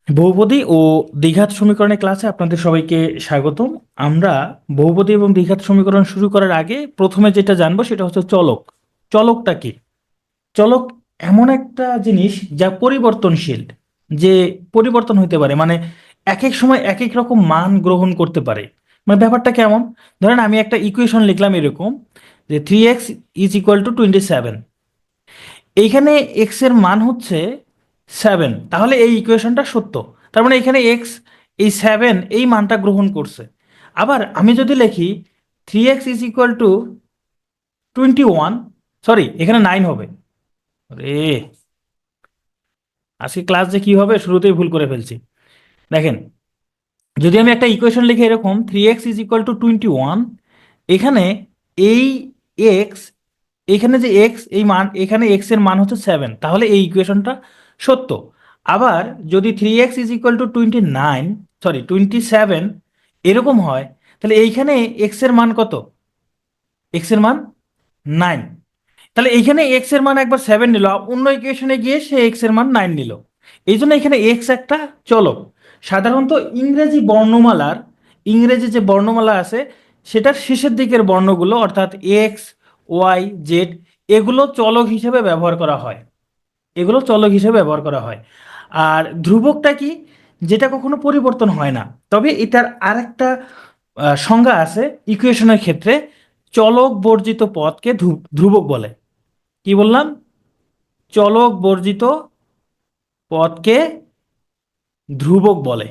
বহুপদী ও দ্বিঘাত সমীকরণের ক্লাসে আপনাদের সবাইকে স্বাগতম। আমরা বহুপদী এবং দ্বিঘাত সমীকরণ শুরু করার আগে প্রথমে যেটা জানবো সেটা হচ্ছে চলক। চলকটা কি? চলক এমন একটা জিনিস যা পরিবর্তনশীল, যে পরিবর্তন হতে পারে, মানে এক এক সময় এক এক রকম মান গ্রহণ করতে পারে। মানে ব্যাপারটা কেমন? ধরেন আমি একটা ইকুয়েশন লিখলাম এরকম, যে 3x = 27। এইখানে এক্স এর মান হচ্ছে 7, তাহলে এই ইকুয়েশনটা সত্য। তার মানে এখানে এক্স এই 7 এই মানটা গ্রহণ করছে। আবার আমি যদি লিখি 3x = 21, সরি এখানে 9 হবে। রে, আজকে ক্লাস যে কি হবে শুরুতেই ভুল করে ফেলছি। দেখেন, যদি আমি একটা ইকুয়েশন লিখি এরকম 3x = 21, এখানে এই এক্স, এখানে যে এক্স এই মান, এখানে এক্স এর মান হচ্ছে 7, তাহলে এই ইকুয়েশনটা সত্য। আবার যদি 3x = 29, সরি 27 এরকম হয়, তাহলে এইখানে এক্স এর মান কত? এক্স এর মান 9। তাহলে এইখানে এক্স এর মান একবার 7 নিল, অন্য ইকুয়েশনে গিয়ে সে এক্স এর মান 9 নিল। এই জন্য এখানে এক্স একটা চলক। সাধারণত ইংরেজি বর্ণমালার, ইংরেজি যে বর্ণমালা আছে সেটার শেষের দিকের বর্ণগুলো অর্থাৎ এক্স, ওয়াই, জেড, এগুলো চলক হিসেবে ব্যবহার করা হয়। এগুলো চলক হিসেবে ব্যবহার করা হয়। আর ধ্রুবকটা কি? যেটা কখনো পরিবর্তন হয় না। তবে এটার আরেকটা সংজ্ঞা আছে ইকুয়েশনের ক্ষেত্রে। চলক বর্জিত পদকে ধ্রুবক বলে। কি বললাম? চলক বর্জিত পদকে ধ্রুবক বলে।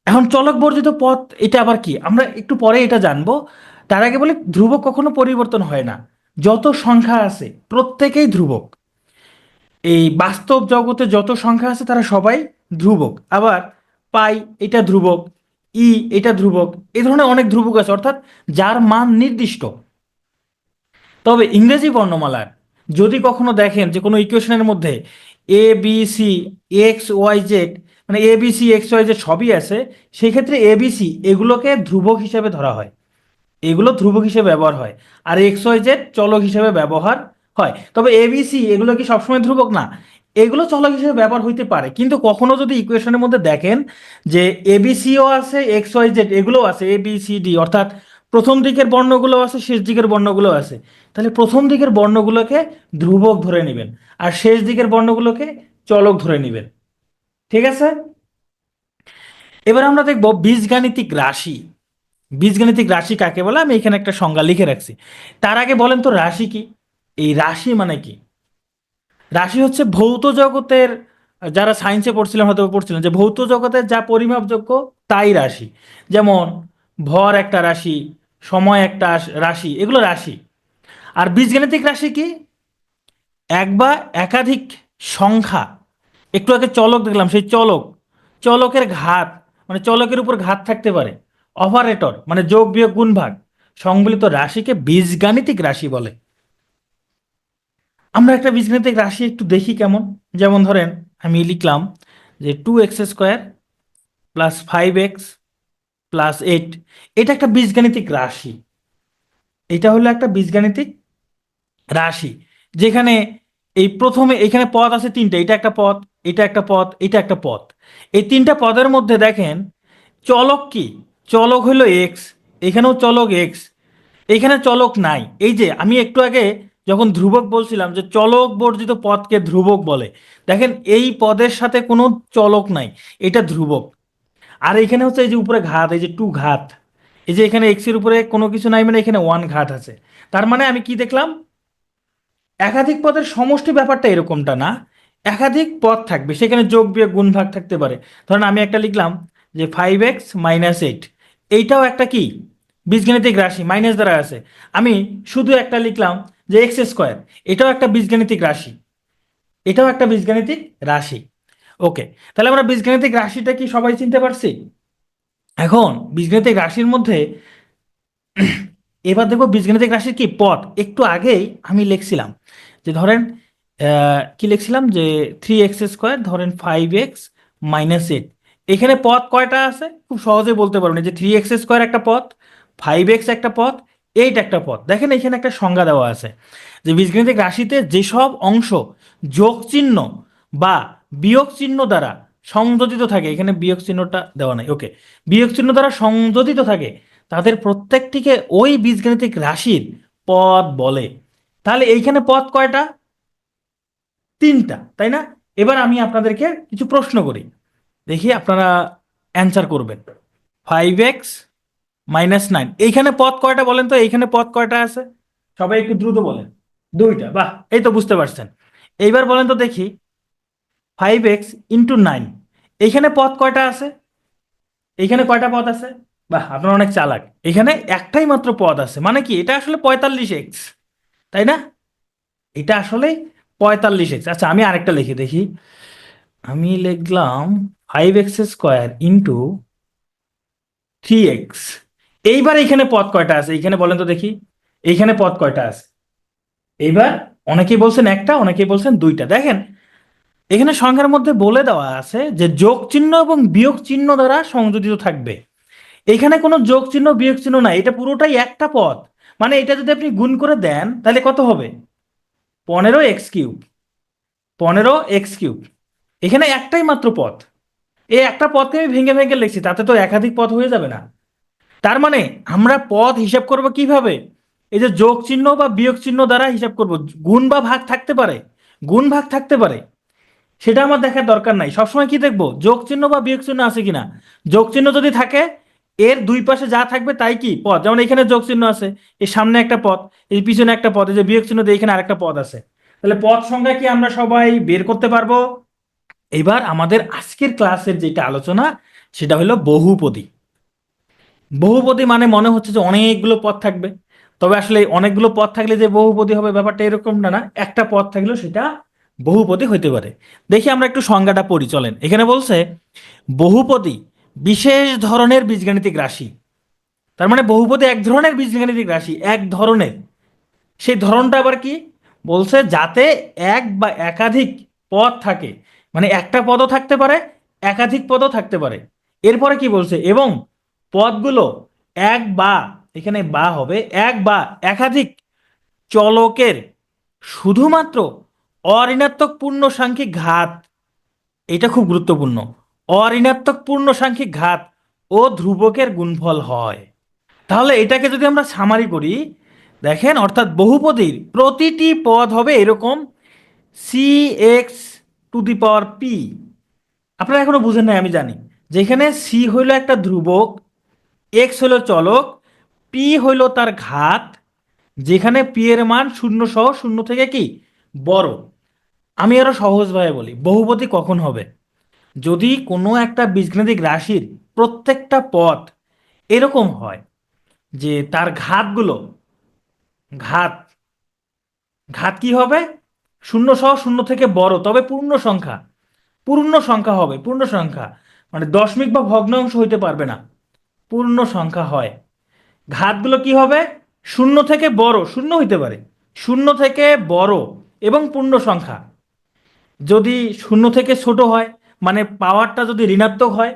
এখন চলক বর্জিত পদ এটা আবার কি, আমরা একটু পরে এটা জানবো। তার আগে বলি, ধ্রুবক কখনো পরিবর্তন হয় না। যত সংখ্যা আছে প্রত্যেকেই ধ্রুবক। এই বাস্তব জগতে যত সংখ্যা আছে তারা সবাই ধ্রুবক। আবার পাই এটা ধ্রুবক, ই এটা ধ্রুবক, এই ধরনের অনেক ধ্রুবক আছে, অর্থাৎ যার মান নির্দিষ্ট। তবে ইংরেজি বর্ণমালার যদি কখনো দেখেন যে কোনো ইকুয়েশনের মধ্যে A B C X Y Z, মানে A B C X Y Z সবই আছে, সেই ক্ষেত্রে এ বি সি এগুলোকে ধ্রুবক হিসেবে ধরা হয়। এগুলো ধ্রুবক হিসেবে ব্যবহার হয়। আর এক্স ওয়াই জেড চলক হিসেবে ব্যবহার হয়। তবে এ বি সি এগুলো কি সবসময় ধ্রুবক না, এগুলো চলক হিসেবে ব্যবহার হইতে পারে। কিন্তু কখনো যদি ইকুয়েশনের মধ্যে দেখেন যে এ বি সিও আছে, এক্স ওয়াই জেড এগুলোও আছে, এ বি সি ডি, অর্থাৎ প্রথম দিকের বর্ণগুলো আছে, শেষ দিকের বর্ণগুলো আছে, তাহলে প্রথম দিকের বর্ণগুলোকে ধ্রুবক ধরে নেবেন, আর শেষ দিকের বর্ণগুলোকে চলক ধরে নেবেন। ঠিক আছে? এবার আমরা দেখব বীজগাণিতিক রাশি। বীজগাণিতিক রাশি কাকে বলে আমি এখানে একটা সংজ্ঞা লিখে রাখছি। তার আগে বলেন তো রাশি কি? এই রাশি মানে কি? রাশি হচ্ছে ভৌত জগতের, যারা সায়েন্সে পড়ছিলেন হয়তো পড়ছিলেন যে ভৌত জগতের যা পরিমাপযোগ্য তাই রাশি। যেমন ভর একটা রাশি, সময় একটা রাশি, এগুলো রাশি। আর বীজগাণিতিক রাশি কি? এক বা একাধিক সংখ্যা, একটু আগে চলক দেখলাম, সেই চলক, চলকের ঘাত, মানে চলকের উপর ঘাত থাকতে পারে, অপারেটর মানে যোগ বিয়োগ গুণ ভাগ, সংবলিত রাশিকে বীজগাণিতিক রাশি বলে। আমরা একটা বীজগাণিতিক রাশি একটু দেখি কেমন। যেমন ধরেন আমি লিখলাম যে 2x² + 5x + 8, এটা একটা বীজগাণিতিক রাশি। এটা হলো একটা বীজগাণিতিক রাশি, যেখানে এই প্রথমে এখানে পদ আছে তিনটে, এটা একটা পদ, এটা একটা পদ, এটা একটা পদ। এই তিনটা পদের মধ্যে দেখেন চলক কি? চলক হলো এক্স, এখানেও চলক এক্স, এখানে চলক নাই। এই যে আমি একটু আগে যখন ধ্রুবক বলছিলাম যে চলক বর্জিত পদকে ধ্রুবক বলে, দেখেন এই পদের সাথে কোনো চলক নাই, এটা ধ্রুবক। আর এখানে হচ্ছে এই যে উপরে ঘাত, এই যে 2 ঘাত, এই যে এখানে এক্স এর উপরে কোনো কিছু নাই, মানে এখানে 1 ঘাত আছে। তার মানে আমি কি দেখলাম? একাধিক পদের সমষ্টি ব্যাপারটা এরকমটা না, একাধিক পদ থাকবে, সেখানে যোগ বিয়োগ গুণ ভাগ থাকতে পারে। ধরেন আমি একটা লিখলাম যে 5x - 8, এইটাও একটা কি? বীজগাণিতিক রাশি, মাইনাস দ্বারা আছে। আমি শুধু একটা লিখলাম যে x², এটাও একটা বীজগাণিতিক রাশি, এটাও একটা বীজগাণিতিক রাশি। ওকে, তাহলে আমরা বীজগাণিতিক রাশিটা কি সবাই চিনতে পারছি? এখন বীজগাণিতিক রাশির মধ্যে এবার দেখো বীজগাণিতিক রাশির কি পদ। একটু আগেই আমি লিখছিলাম যে ধরেন কি লিখছিলাম যে 3x², ধরেন 5x - 8, এখানে পদ কয়টা আছে খুব সহজে বলতে পারবেন, যে 3x² একটা পদ, 5x একটা পদ, 8 একটা পদ। দেখেন এখানে একটা সংজ্ঞা দেওয়া আছে যে বীজগাণিতিক রাশিতে যেসব অংশ যোগ চিহ্ন বা বিয়োগ চিহ্ন দ্বারা সংযোজিত থাকে, এখানে বিয়োগ চিহ্নটা দেওয়া নাই, ওকে, বিয়োগ চিহ্ন দ্বারা সংযোজিত থাকে তাদের প্রত্যেকটিকে ওই বীজগাণিতিক রাশির পদ বলে। তাহলে এইখানে পদ কয়টা? তিনটা, তাই না? এবার আমি আপনাদেরকে কিছু প্রশ্ন করি, দেখি আপনারা অ্যান্সার করবেন। 5x-9 এইখানে পদ কয়টা বলেন তো? এইখানে পদ কয়টা আছে? সবাই একটু দ্রুত বলেন। দুইটা, বাহ, এই তো বুঝতে পারছেন। এইবার বলেন তো দেখি 5x × 9 এইখানে পদ কয়টা আছে? এইখানে কয়টা পদ আছে? বাহ, আপনারা অনেক চালাক। এখানে একটাই মাত্র পদ আছে, মানে কি এটা আসলে 45x, তাই না? এটা আসলে 45x। আচ্ছা, আমি আরেকটা লিখে দেখি, আমি লিখলাম 5x² × 3x। এইবার এইখানে পদ কয়টা আছে? এইখানে বলেন তো দেখি, এইখানে পদ কয়টা আছে? এইবার অনেকেই বলছেন একটা, অনেকেই বলছেন দুইটা। দেখেন এখানে সংখ্যার মধ্যে বলে দেওয়া আছে যে যোগ চিহ্ন এবং বিয়োগ চিহ্ন দ্বারা সংযোজিত থাকবে। এখানে কোনো যোগ চিহ্ন বিয়োগ চিহ্ন নাই, এটা পুরোটাই একটা পদ। মানে এটা যদি আপনি গুণ করে দেন তাহলে কত হবে? 15x³। 15x³। এখানে একটাই মাত্র পদ, এই একটা পদকে আমি ভেঙে ভেঙে লিখছি, তাতে তো একাধিক পদ হয়ে যাবে না? তার মানে আমরা পদ হিসাব করব কিভাবে? এই যে যোগ চিহ্ন বা বিয়োগ চিহ্ন দ্বারা হিসাব করব। গুণ বা ভাগ থাকতে পারে, গুণ ভাগ থাকতে পারে, সেটা আমার দেখার দরকার নাই। সবসময় কি দেখবো? যোগ চিহ্ন বা বিয়োগ চিহ্ন আছে কিনা। যোগ চিহ্ন যদি থাকে, এর দুই পাশে যা থাকবে তাই কি পদ। যেমন এখানে যোগ চিহ্ন আছে, এর সামনে একটা পদ, এই পিছনে একটা পদ, এই যে বিয়োগ চিহ্ন দিয়ে এখানে আরেকটা পদ আছে। তাহলে পদ সংখ্যা কি আমরা সবাই বের করতে পারবো? এবার আমাদের আজকের ক্লাসের যেটা আলোচনা সেটা হলো বহুপদী। বহুপদী মানে মনে হচ্ছে যে অনেকগুলো পদ থাকবে, তবে আসলে অনেকগুলো পদ থাকলে যে বহুপদী হবে ব্যাপারটা এরকম না। না, একটা পদ থাকলেও সেটা বহুপদী হইতে পারে। দেখি আমরা একটু সংজ্ঞাটা পড়ি, চলেন। এখানে বলছে বহুপদী বিশেষ ধরনের বীজগাণিতিক রাশি। তার মানে বহুপদী এক ধরনের বীজগাণিতিক রাশি, এক ধরনের। সেই ধরনটা আবার কি বলছে? যাতে এক বা একাধিক পদ থাকে, মানে একটা পদও থাকতে পারে, একাধিক পদও থাকতে পারে। এরপরে কি বলছে? এবং পদগুলো এক বা, এখানে বা হবে, এক বা একাধিক চলকের শুধুমাত্র অঋণাত্মক পূর্ণ সাংখ্যিক ঘাত, এটা খুব গুরুত্বপূর্ণ, অঋণাত্মক পূর্ণ সাংখ্যিক ঘাত ও ধ্রুবকের গুণফল হয়। তাহলে এটাকে যদি আমরা সামারি করি, দেখেন, অর্থাৎ বহুপদীর প্রতিটি পদ হবে এরকম cx⁻p। আপনারা এখনো বুঝেন নাই আমি জানি, যেখানে সি হইল একটা ধ্রুবক, এক্স হইল চলক, পি হইল তার ঘাত, যেখানে পি এর মান শূন্য সহ শূন্য থেকে কি বড়। আমি আরো সহজভাবে বলি, বহুপদী কখন হবে? যদি কোনো একটা বীজগাণিতিক রাশির প্রত্যেকটা পদ এরকম হয় যে তার ঘাতগুলো, ঘাত, ঘাত কি হবে? শূন্য সহ শূন্য থেকে বড়, তবে পূর্ণ সংখ্যা, পূর্ণ সংখ্যা হবে, পূর্ণ সংখ্যা, মানে দশমিক বা ভগ্নাংশ হইতে পারবে না, পূর্ণ সংখ্যা হয়। ঘাতগুলো কি হবে? শূন্য থেকে বড়, শূন্য হইতে পারে, শূন্য থেকে বড় এবং পূর্ণ সংখ্যা। যদি শূন্য থেকে ছোট হয়, মানে পাওয়ারটা যদি ঋণাত্মক হয়,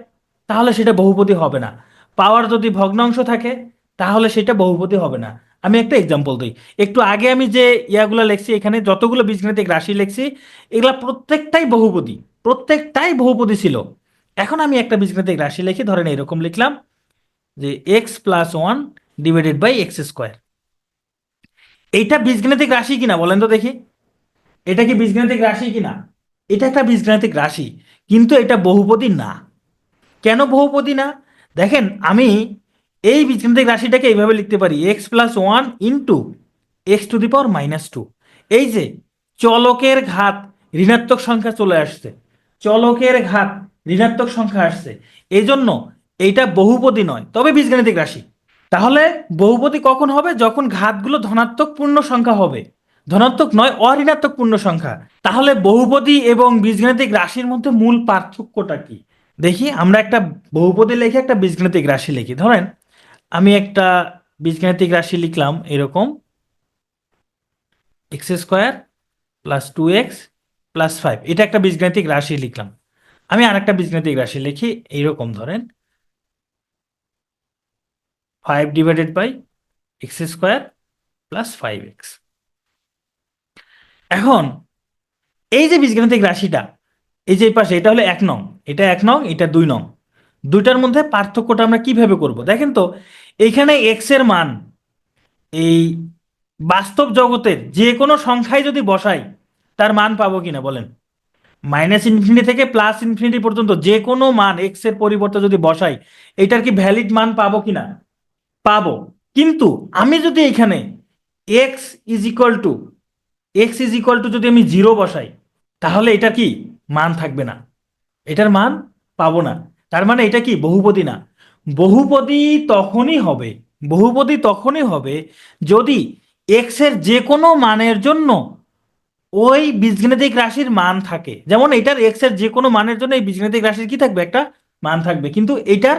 তাহলে সেটা বহুপদী হবে না। পাওয়ার যদি ভগ্নাংশ থাকে, তাহলে সেটা বহুপদী হবে না। আমি একটা এক্সাম্পল দিই। একটু আগে আমি যে ইয়াগুলো লিখছি, এখানে যতগুলো বীজগাণিতিক রাশি লিখছি, এগুলা প্রত্যেকটাই বহুপদী, প্রত্যেকটাই বহুপদী ছিল। এখন আমি একটা বীজগাণিতিক রাশি লিখি, ধরেন এরকম লিখলাম যে x+1 / x²। এইটা বীজগাণিতিক রাশি কিনা বলেন তো দেখি, এটা কি বীজগাণিতিক রাশি কিনা? এটা একটা বীজগাণিতিক রাশি, কিন্তু এটা বহুপদী না। কেন বহুপদী না? দেখেন, আমি এই বীজগাণিতিক রাশিটাকে এইভাবে লিখতে পারি, x+1 × x⁻²। এই যে চলকের ঘাত ঋণাত্মক সংখ্যা চলে আসছে, চলকের ঘাত ঋণাত্মক সংখ্যা আসছে, এই জন্য এইটা বহুপদী নয়, তবে বীজগাণিতিক রাশি। তাহলে বহুপদী কখন হবে? যখন ঘাতগুলো ধনাত্মক পূর্ণ সংখ্যা হবে, ধনাত্মক নয়, অঋণাত্মক পূর্ণ সংখ্যা। তাহলে বহুপদী এবং বীজগাণিতিক রাশির মধ্যে মূল পার্থক্যটা কি? দেখি, আমরা একটা বহুপদী লিখে একটা বীজগাণিতিক রাশি লিখি। ধরেন আমি একটা বীজগাণিতিক রাশি লিখলাম এরকম, x² + 2x + 5, এটা একটা বীজগাণিতিক রাশি লিখলাম। আমি আরেকটা বীজগাণিতিক রাশি লিখি এইরকম, ধরেন 5/x² + 5x। এখন এই যে বীজগাণিতিক রাশিটা, এই যে এই পাশে, এটা হলো 1 নং, এটা 1 নং, এটা 2 নং। দুইটার মধ্যে পার্থক্যটা আমরা কিভাবে করব দেখেন তো। এইখানে এক্স এর মান এই বাস্তব জগতের যে কোনো সংখ্যায় যদি বসাই তার মান পাবো কিনা বলেন। -ইনফিনিটি থেকে +ইনফিনিটি পর্যন্ত যে কোনো মান এক্স এর পরিবর্তে যদি বসাই এটার কি ভ্যালিড মান পাবো কিনা? পাবো। কিন্তু আমি যদি এখানে এক্স ইজ ইকুয়াল টু যদি আমি 0 বসাই তাহলে এটা কি মান থাকবে না, এটার মান পাবো না। তার মানে এটা কি বহুপদী না। বহুপদী তখনই হবে, বহুপদী তখনই হবে যদি এক্স এর যে কোনো মানের জন্য ওই বীজগাণিতিক রাশির মান থাকে। যেমন এটার এক্স এর যে কোনো মানের জন্য এই বীজগাণিতিক রাশির কি থাকবে, একটা মান থাকবে। কিন্তু এটার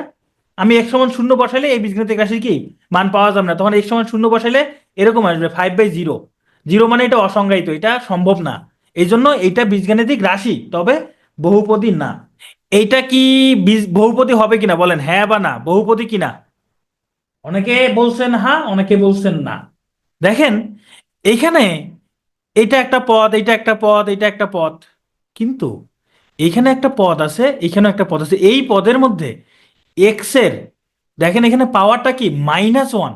আমি x সমান 0 বসাইলে এই বীজগাণিতিক রাশির কি মান পাওয়া যাবে না, তখন x সমান 0 বসাইলে এরকম আসবে 5/0। 0 মানে এটা অসংজ্ঞায়িত, এটা সম্ভব না। এই জন্য এটা বীজগাণিতিক রাশি তবে বহুপদী না। এইটা কি বহুপদী হবে কিনা বলেন, হ্যাঁ বা না, বহুপদী কিনা? অনেকে বলছেন হ্যাঁ, অনেকে বলছেন না। দেখেন এইখানে এটা একটা পদ, এটা একটা পদ, এটা একটা পদ, কিন্তু এখানে একটা পদ আছে, এখানে একটা পদ আছে। এই পদের মধ্যে এক্স এর দেখেন এখানে পাওয়ারটা কি -1,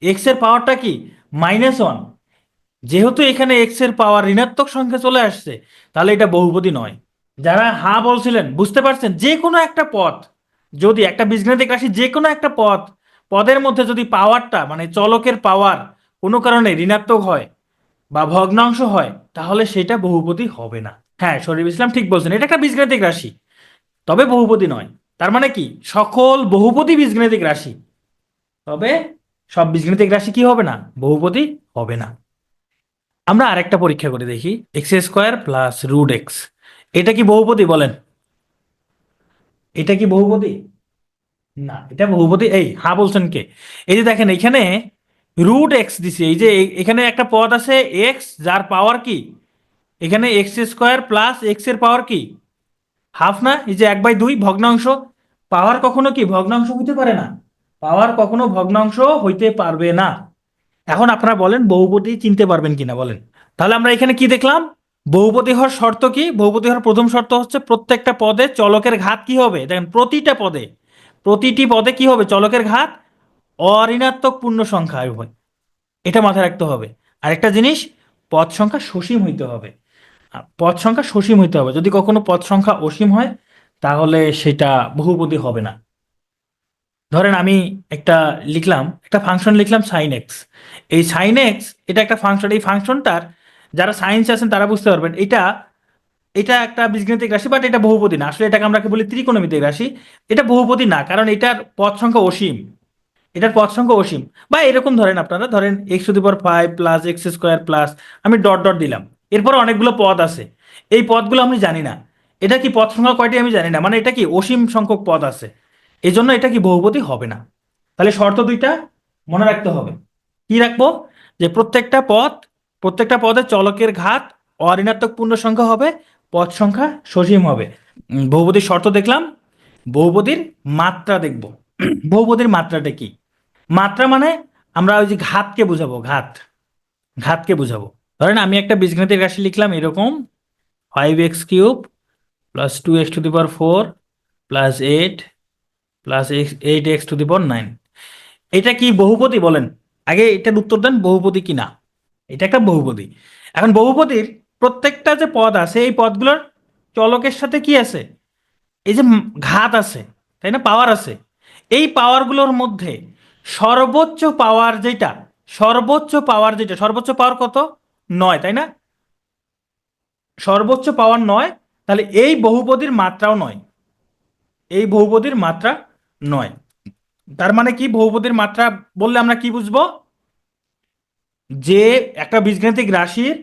এক্স এর পাওয়ারটা কি -1। যেহেতু এখানে এক্স এর পাওয়ার ঋণাত্মক সংখ্যা চলে আসছে তাহলে এটা বহুপদী নয়। যারা হ্যাঁ বলছিলেন বুঝতে পারছেন, যে কোনো একটা পদ যদি একটা বীজগাণিতিক রাশি যে কোনো একটা পদের মধ্যে যদি পাওয়ারটা মানে চলকের পাওয়ার কোনো কারণে ঋণাত্মক হয় বা ভগ্নাংশ হয় তাহলে সেটা বহুপদী হবে না। হ্যাঁ, শরীফ ইসলাম ঠিক বলছেন, এটা একটা বীজগাণিতিক রাশি তবে বহুপদী নয়। তার মানে কি সকল বহুপদী বীজগাণিতিক রাশি, তবে সব বীজগাণিতিক রাশি কি হবে না, বহুপদী হবে না। আমরা আরেকটা পরীক্ষা করে দেখি, x² + √x, এটা কি বহুপদী বলেন? এটা কি বহুপদী? না, এটা বহুপদী এই হ্যাঁ বলছেন কে? এই যে দেখেন এখানে √x দিছি, এই যে এখানে একটা পদ আছে x যার পাওয়ার কি এখানে x² + x এর পাওয়ার কি হাফ না, এই যে 1/2 ভগ্নাংশ। পাওয়ার কখনো কি ভগ্নাংশ হইতে পারে না, পাওয়ার কখনো ভগ্নাংশ হইতে পারবে না। এখন আপনারা বলেন বহুপদী চিনতে পারবেন কিনা বলেন। তাহলে আমরা এখানে কি দেখলাম, বহুপদী হওয়ার শর্ত কি? বহুপদী হওয়ার প্রথম শর্ত হচ্ছে প্রত্যেকটা পদে চলকের ঘাত কি হবে, দেখেন প্রতিটা পদে প্রতিটি পদে কি হবে, চলকের ঘাত অঋণাত্মক পূর্ণ সংখ্যা হবে, এটা মাথায় রাখতে হবে। আরেকটা জিনিস, পদ সংখ্যা সসীম হইতে হবে। পদ সংখ্যা সসীম হইতে হবে, যদি কখনো পদ সংখ্যা অসীম হয় তাহলে সেটা বহুপদী হবে না। ধরেন আমি একটা লিখলাম, একটা ফাংশন লিখলাম সাইন এক্স। এই সাইন এক্স এটা একটা ফাংশন, এই ফাংশনটার যারা সায়েন্স আছেন তারা বুঝতে পারবেন, এটা এটা একটা বীজগাণিতিক রাশি বাট এটা বহুপদী না। আসলে এটাকে আমরা বলি ত্রিকোণমিতিক রাশি। এটা বহুপদী না কারণ এটার পদ সংখ্যা অসীম, এটার পদ সংখ্যা অসীম। বা এরকম ধরেন আপনারা ধরেন x⁵ প্লাস x² প্লাস আমি ডট ডট দিলাম, এরপর অনেকগুলো পদ আছে, এই পদগুলো আমি জানি না এটা কি পদ সংখ্যা কয়টি আমি জানি না, মানে এটা কি অসীম সংখ্যক পদ আছে, এই জন্য এটা কি বহুপদী হবে না। তাহলে শর্ত দুইটা মনে রাখতে হবে। কি রাখবো, যে প্রত্যেকটা পদের চলকের ঘাত অঋণাত্মক পূর্ণ সংখ্যা হবে, পদ সংখ্যা সসীম হবে। বহুপদীর শর্ত দেখলাম, বহুপদীর মাত্রা দেখব। বহুপদীর মাত্রাটা কি? মাত্রা মানে আমরা ওই যে ঘাতকে বুঝাবো, ঘাতকে বুঝাবো। ধরেন আমি একটা বীজগাণিতিক রাশি লিখলাম এরকম 5x³ + 2x⁴ + 8 + 8x⁹ এটা কি বহুপদী বলেন? আগে এটার উত্তর দেন, বহুপদী কি না। এটা একটা বহুপদী। এখন বহুপদীর প্রত্যেকটা যে পদ আছে এই পদগুলোর চলকের সাথে কি আছে, এই যে ঘাত আছে, তাই না, পাওয়ার আছে। এই পাওয়ারগুলোর মধ্যে সর্বোচ্চ পাওয়ার যেটা, সর্বোচ্চ পাওয়ার কত, 9, তাই না? সর্বোচ্চ পাওয়ার 9, তাহলে এই বহুপদীর মাত্রাও 9, এই বহুপদীর মাত্রা 9। তার মানে কি বহুপদীর মাত্রা বললে আমরা কি বুঝবো, যে একটা বীজগাণিতিক রাশির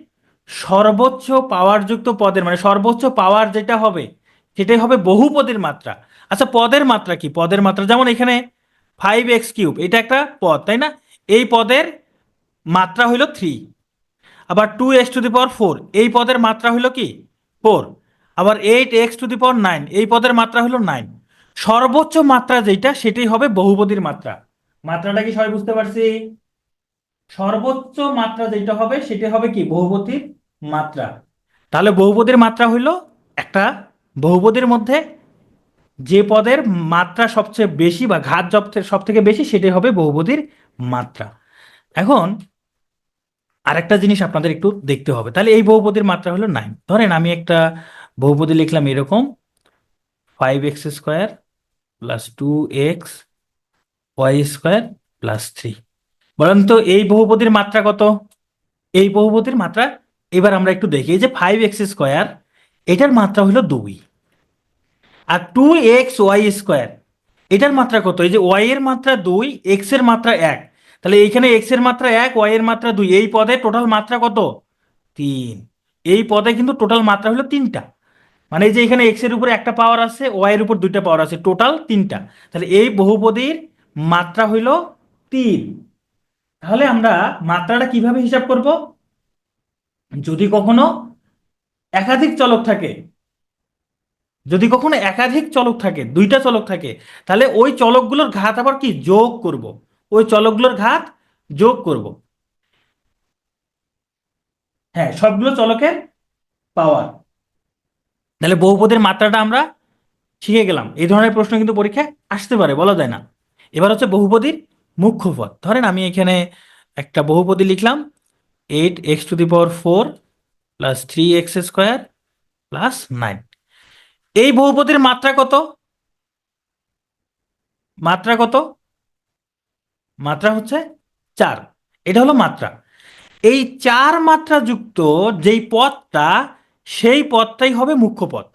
সর্বোচ্চ পাওয়ারযুক্ত পদের মানে সর্বোচ্চ পাওয়ার যেটা হবে সেটাই হবে বহুপদীর মাত্রা। আচ্ছা পদের মাত্রা কি, পদের মাত্রা যেমন এখানে 5x³ এটা একটা পদ, তাই না, এই পদের মাত্রা হইল 3। আবার 2x⁴ এই পদের মাত্রা হইল কি 4। আবার 8x⁹ এই পদের মাত্রা হইল 9। সর্বোচ্চ মাত্রা যেটা সেটাই হবে বহুপদীর মাত্রা। মাত্রাটা কি সবাই বুঝতে পারছি? সর্বোচ্চ মাত্রা যেটা হবে সেটা হবে কি বহুপদীর মাত্রা। তাহলে বহুপদীর মাত্রা হইল একটা বহুপদীর মধ্যে যে পদের মাত্রা সবচেয়ে বেশি বা ঘাত সব থেকে বেশি সেটাই হবে বহুপদীর মাত্রা। এখন আরেকটা জিনিস আপনাদের একটু দেখতে হবে, তাহলে এই বহুপদীর মাত্রা হলো 9। ধরেন আমি একটা বহুপদী লিখলাম এরকম 5x² plus 2x Y square plus 3। বলেন তো এই বহুপদীর মাত্রা কত? এই বহুপদীর মাত্রা এবার আমরা একটু দেখি, এই যে 5x² এটার মাত্রা হলো 2, আর 2x y² এটার মাত্রা কত? এই যে y এর মাত্রা 2, x এর মাত্রা 1, তাহলে এইখানে x এর মাত্রা 1, y এর মাত্রা 2, এই পদে টোটাল মাত্রা কত? 3। এই পদে কিন্তু টোটাল মাত্রা হলো 3টা, মানে এই যে এখানে x এর উপর একটা পাওয়ার আছে, y এর উপর 2টা পাওয়ার আছে, টোটাল 3টা। তাহলে এই বহুপদীর মাত্রা হইল 3। তাহলে আমরা মাত্রাটা কিভাবে হিসাব করব? যদি কখনো একাধিক চলক থাকে, যদি কখনো একাধিক চলক থাকে, 2টা চলক থাকে, তাহলে ওই চলকগুলোর ঘাত আবার কি যোগ করব, ওই চলকগুলোর ঘাত যোগ করব। হ্যাঁ, সবগুলো চলকের পাওয়ার। তাহলে বহুপদীর মাত্রাটা আমরা শিখে গেলাম। এই ধরনের প্রশ্ন কিন্তু পরীক্ষায় আসতে পারে, বলা যায় না। এবার হচ্ছে বহুপদীর মুখ্য পদ। ধরেন আমি এখানে একটা বহুপদী লিখলাম 8x⁴ প্লাস 3x² প্লাস 9। এই বহুপদীর মাত্রা কত? মাত্রা কত? মাত্রা হচ্ছে 4। এটা হলো মাত্রা। এই 4 মাত্রা যুক্ত যেই পদটা, সেই পদটাই হবে মুখ্য পদ।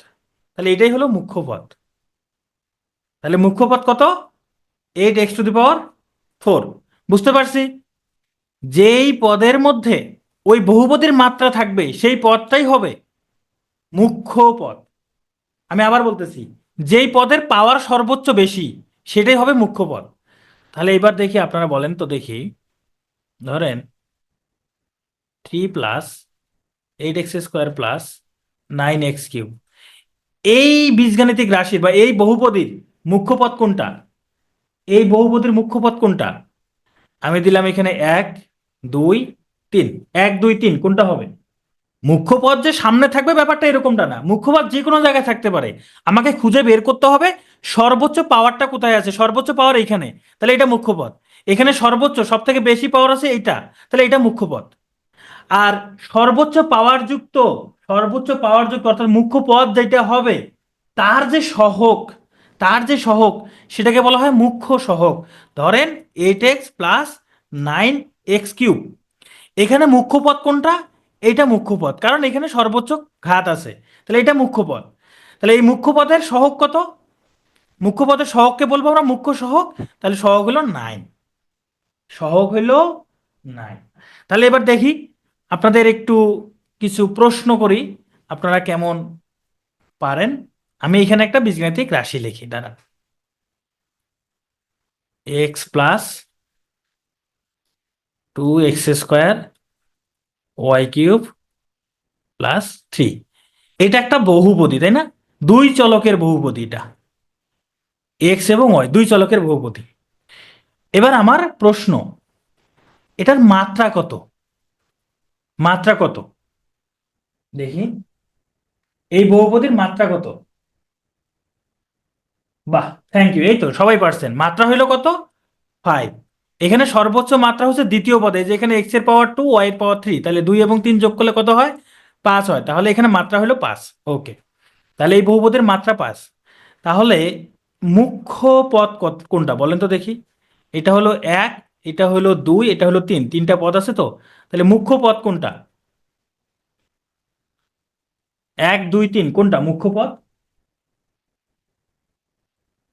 তাহলে এটাই হলো মুখ্য পদ। তাহলে মুখ্য পদ কত? 8x⁴। বুঝতে পারছি? যেই পদের মধ্যে ওই বহুপদীর মাত্রা থাকবে সেই পদটাই হবে মুখ্য পদ। আমি আবার বলতেছি, যেই পদের পাওয়ার সর্বোচ্চ বেশি সেটাই হবে মুখ্য পদ। তাহলে এবার দেখি, আপনারা বলেন তো দেখি, ধরেন 3 প্লাস 8x² প্লাস 9x³ এই বীজগাণিতিক রাশির বা এই বহুপদীর মুখ্য পদ কোনটা? এই বহুপদীর মুখ্য পদ কোনটা? আমি দিলাম এখানে 1 2 3, 1 2 3 কোনটা হবে? মুখ্য পদ যে সামনে থাকবে ব্যাপারটা এরকমটা না, মুখ্য পদ যে কোনো জায়গায় থাকতে পারে। আমাকে খুঁজে বের করতে হবে সর্বোচ্চ পাওয়ারটা কোথায় আছে। সর্বোচ্চ পাওয়ার এইখানে, তাহলে এটা মুখ্য পদ। এখানে সর্বোচ্চ সব থেকে বেশি পাওয়ার আছে এইটা, তাহলে এটা মুখ্য পদ। আর সর্বোচ্চ পাওয়ার যুক্ত, সর্বোচ্চ পাওয়ার যুক্ত অর্থাৎ মুখ্য পদ যেটা হবে, তার যে সহগ, তার যে সহগ সেটাকে বলা হয় মুখ্য সহগ। ধরেন 8x প্লাস 9x³ এখানে মুখ্য পদ কোনটা? এইটা মুখ্য পদ, কারণ এখানে সর্বোচ্চ ঘাত আছে, তাহলে এটা মুখ্য পদ। তাহলে এই মুখ্য পদের সহগ কত? মুখ্য পদের সহগকে বলবো আমরা মুখ্য সহগ। তাহলে সহগ হলো 9, সহগ হলো 9। তাহলে এবার দেখি আপনাদের একটু কিছু প্রশ্ন করি, আপনারা কেমন পারেন। আমি এখানে একটা বীজগাণিতিক রাশি লিখি, দাঁড়ান। x plus 2x² y³ plus 3, এটা একটা বহুপদী, তাই না? দুই চলকের বহুপদী এটা, এক্স এবং ওয়াই দুই চলকের বহুপদী। এবার আমার প্রশ্ন, এটার মাত্রা কত? মাত্রা কত দেখি, এই বহুপদীর মাত্রা কত? বাহ, থ্যাংক ইউ, এই তো সবাই পারছেন। মাত্রা হইলো কত? 5। এখানে সর্বোচ্চ মাত্রা হচ্ছে দ্বিতীয় পদে, যে এখানে এক্স এর পাওয়ার 2 ওয়াই এর পাওয়ার 3, তাহলে 2 এবং 3 যোগ করলে কত হয়? 5 হয়। তাহলে এখানে মাত্রা হলো 5। ওকে, তাহলে এই বহুপদীর মাত্রা 5। তাহলে মুখ্য পদ কোনটা বলেন তো দেখি? এটা হলো 1, এটা হলো 2, এটা হলো 3, তিনটা পদ আছে তো। তাহলে মুখ্য পদ কোনটা? 1 2 3 কোনটা মুখ্য পদ?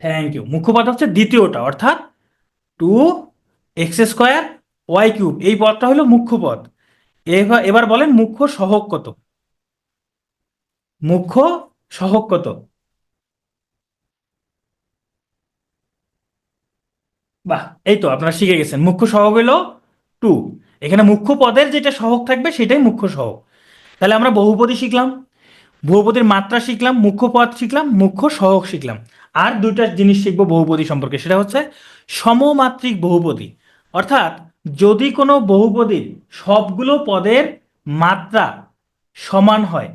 থ্যাংক ইউ, মুখ্য পদ হচ্ছে দ্বিতীয়টা, অর্থাৎ 2x² y³ এই পদটা হলো মুখ্য পদ। এবার এবার বলেন মুখ্য সহগ কত? মুখ্য সহগ কত? বাহ, এই তো আপনারা শিখে গেছেন, মুখ্য সহগ হলো 2। এখানে মুখ্য পদের যেটা সহগ থাকবে সেটাই মুখ্য সহগ। তাহলে আমরা বহুপদী শিখলাম, বহুপদীর মাত্রা শিখলাম, মুখ্য পদ শিখলাম, মুখ্য সহগ শিখলাম। আর দুইটা জিনিস শিখবো বহুপদী সম্পর্কে, সেটা হচ্ছে সমমাত্রিক বহুপদী। অর্থাৎ যদি কোনো বহুপদীর সবগুলো পদের মাত্রা সমান হয়,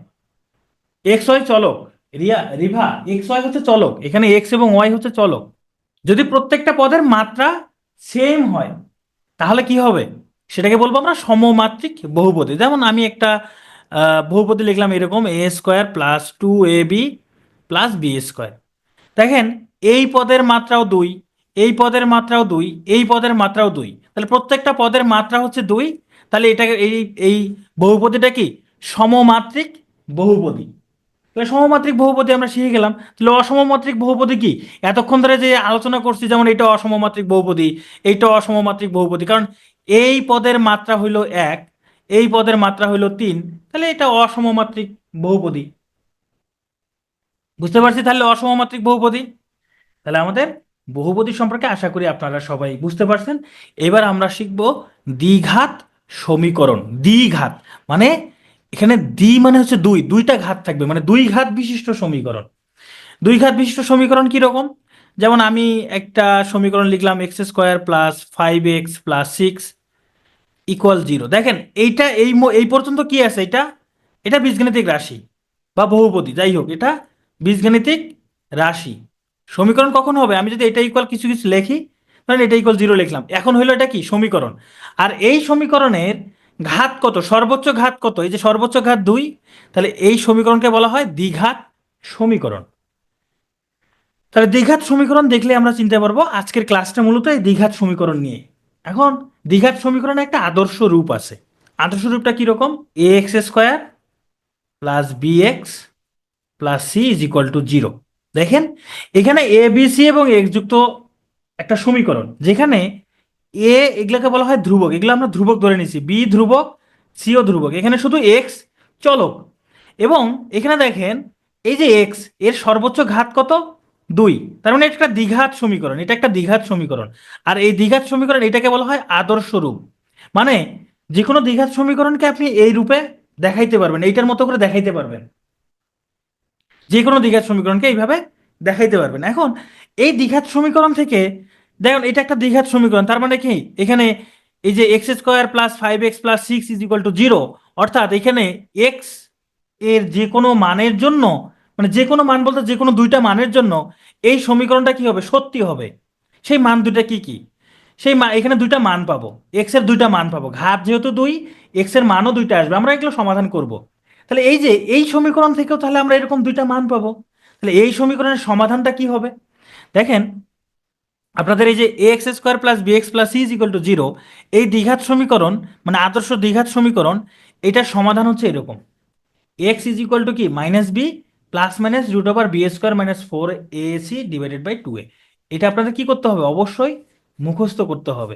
এক্স ওয়াই চলক রিভা, এক্স ওয়াই হচ্ছে চলক, এখানে এক্স এবং ওয়াই হচ্ছে চলক। যদি প্রত্যেকটা পদের মাত্রা সেম হয় তাহলে কি হবে, সেটাকে বলবো আমরা সমমাত্রিক বহুপদী। যেমন আমি একটা বহুপদী লিখলাম এরকম, A square plus 2ab plus B square. দেখেন এই পদের মাত্রাও 2, এই পদের মাত্রাও 2, এই পদের মাত্রাও 2, তাহলে প্রত্যেকটা পদের মাত্রা হচ্ছে 2, তাহলে এটাকে এই এই বহুপদীটা কি সমমাত্রিক বহুপদী। তাহলে সমমাত্রিক বহুপদী আমরা শিখে গেলাম। তাহলে অসমমাত্রিক বহুপদী কি, এতক্ষণ ধরে যে আলোচনা করছি, যেমন এটা অসমমাত্রিক বহুপদী, এইটা অসমমাত্রিক বহুপদী, কারণ এই পদের মাত্রা হইল 1, এই পদের মাত্রা হইল 3, তাহলে এটা অসমমাত্রিক বহুপদী। বুঝতে পারছি তাহলে অসমমাত্রিক বহুপদী। তাহলে আমাদের বহুপদী সম্পর্কে আশা করি আপনারা সবাই বুঝতে পারছেন। এবার আমরা শিখব দ্বিঘাত সমীকরণ। দ্বিঘাত মানে এখানে দ্বি মানে হচ্ছে দুই, দুইটা ঘাত থাকবে, মানে দুই ঘাত বিশিষ্ট সমীকরণ। দুই ঘাত বিশিষ্ট সমীকরণ কি রকম, যেমন আমি একটা সমীকরণ লিখলাম x square plus 5x plus 6 equal 0। দেখেন এইটা এই পর্যন্ত কি আছে, এটা এটা বীজগাণিতিক রাশি বা বহুপদী, যাই হোক এটা বীজগাণিতিক রাশি। সমীকরণ কখন হবে, আমি যদি এটা ইকুয়াল কিছু কিছু লিখি, ধরেন এটা ইকুয়াল 0 লিখলাম, এখন হইলো এটা কি সমীকরণ। আর এই সমীকরণের ঘাত কত, সর্বোচ্চ ঘাত কত, এই যে সর্বোচ্চ ঘাত 2, তাহলে এই সমীকরণকে বলা হয় দ্বিঘাত সমীকরণ। তাহলে দ্বিঘাত সমীকরণ দেখলে আমরা চিনতে পারবো আজকের ক্লাসটা মূলত এই দ্বিঘাত সমীকরণ নিয়ে। এখন দ্বিঘাত সমীকরণে একটা আদর্শ রূপ আছে। আদর্শ রূপটা কিরকম, A X square plus B X plus C is equal to 0। দেখেন এখানে এ বি সি এবং এক্স যুক্ত একটা সমীকরণ, যেখানে এ এগুলোকে বলা হয় ধ্রুবক, এগুলো আমরা ধ্রুবক ধরে নিছি, বি ধ্রুবক, সিও ধ্রুবক, এখানে শুধু এক্স চলক। এবং এখানে দেখেন এই যে এক্স, এর সর্বোচ্চ ঘাত কত, 2, তার মানে এটা একটা দ্বিঘাত সমীকরণ, এটা একটা দ্বিঘাত সমীকরণ। আর এই দ্বিঘাত সমীকরণ এটাকে বলা হয় আদর্শ রূপ। মানে যে কোনো দ্বিঘাত সমীকরণকে আপনি এই রূপে দেখাইতে পারবেন, এইটার মতো করে দেখাইতে পারবেন, যে কোনো দ্বিঘাত সমীকরণকে এইভাবে দেখাইতে পারবেন। এখন এই দ্বিঘাত সমীকরণ থেকে দেখুন এটা একটা দ্বিঘাত সমীকরণ, তার মানে কি এখানে এই যে x square plus 5x plus 6 is equal to 0, অর্থাৎ এখানে এক্স এর যে কোনো মানের জন্য, মানে যে কোনো মান বলতে যে কোনো দুইটা মানের জন্য এই সমীকরণটা কি হবে, সত্যি হবে। সেই মান দুইটা কি কি, সেই এখানে দুইটা মান পাবো, এক্স এর দুইটা মান পাবো, ঘাত যেহেতু 2, এক্স এর মানও দুইটা আসবে, আমরা এগুলো সমাধান করব। তাহলে এই যে এই সমীকরণ থেকেও তাহলে আমরা এরকম দুইটা মান পাবো। তাহলে এই সমীকরণের সমাধানটা কি হবে, দেখেন আপনাদের এই যে A X square plus B X plus C is equal to 0, এই দ্বিঘাত সমীকরণ মানে আদর্শ দ্বিঘাত সমীকরণ, এটার সমাধান হচ্ছে এরকম, এক্স ইজ ইকুয়াল টু কি minus B plus minus root over B square minus 4ac divided by 2a। এটা আপনাদের কি করতে হবে, অবশ্যই মুখস্থ করতে হবে।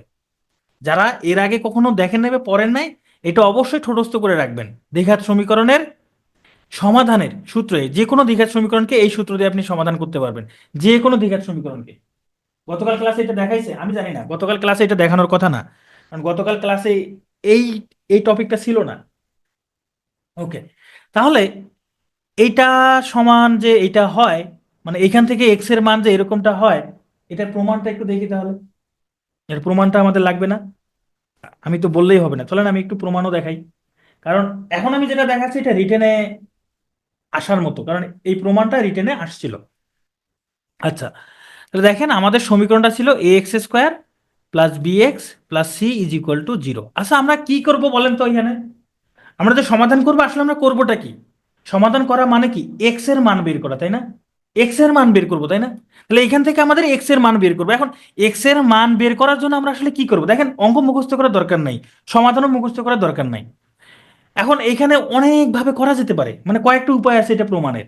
যারা এর আগে কখনো দেখেন নেবে পড়েন নাই, এটা অবশ্যই ঠোঁটস্থ করে রাখবেন। দ্বিঘাত সমীকরণের সমাধানের সূত্রে, যে কোনো দ্বিঘাত সমীকরণকে এই সূত্র দিয়ে আপনি সমাধান করতে পারবেন, যে কোনো দ্বিঘাত সমীকরণকে। গতকাল ক্লাসে এটা দেখাইছে আমি জানি না, গতকাল ক্লাসে এটা দেখানোর কথা না, কারণ গতকাল ক্লাসে এই এই টপিকটা ছিল না। ওকে, তাহলে এইটা সমান যে এটা হয়, মানে এখান থেকে এক্স এর মান যে এরকমটা হয়, এটার প্রমাণটা একটু দেখি তাহলে। এর প্রমাণটা আমাদের লাগবে না, আমি তো বললেই হবে না, চলেন আমি একটু প্রমাণও দেখাই। কারণ এখন আমি যেটা দেখাচ্ছি এটা রিটেনে আসার মতো, কারণ এই প্রমাণটা রিটেনে আসছিল। আচ্ছা, তাহলে দেখেন আমাদের সমীকরণটা ছিল A X square plus B X plus C is equal to 0। আচ্ছা আমরা কি করব বলেন তো, এখানে আমরা যে সমাধান করবো আসলে আমরা করবোটা কি, সমাধান করা মানে কি এক্স এর মান বের করা, তাই না, এক্স এর মান বের করবো, তাই না। তাহলে এখান থেকে আমাদের এক্স এর মান বের করবো। এখন এক্স এর মান বের করার জন্য আমরা আসলে কি করবো, দেখেন অঙ্ক মুখস্থ করার দরকার নাই, সমাধানও মুখস্থ করার দরকার নাই। এখন এখানে অনেকভাবে করা যেতে পারে, মানে কয়েকটা উপায় আছে এটা প্রমাণের।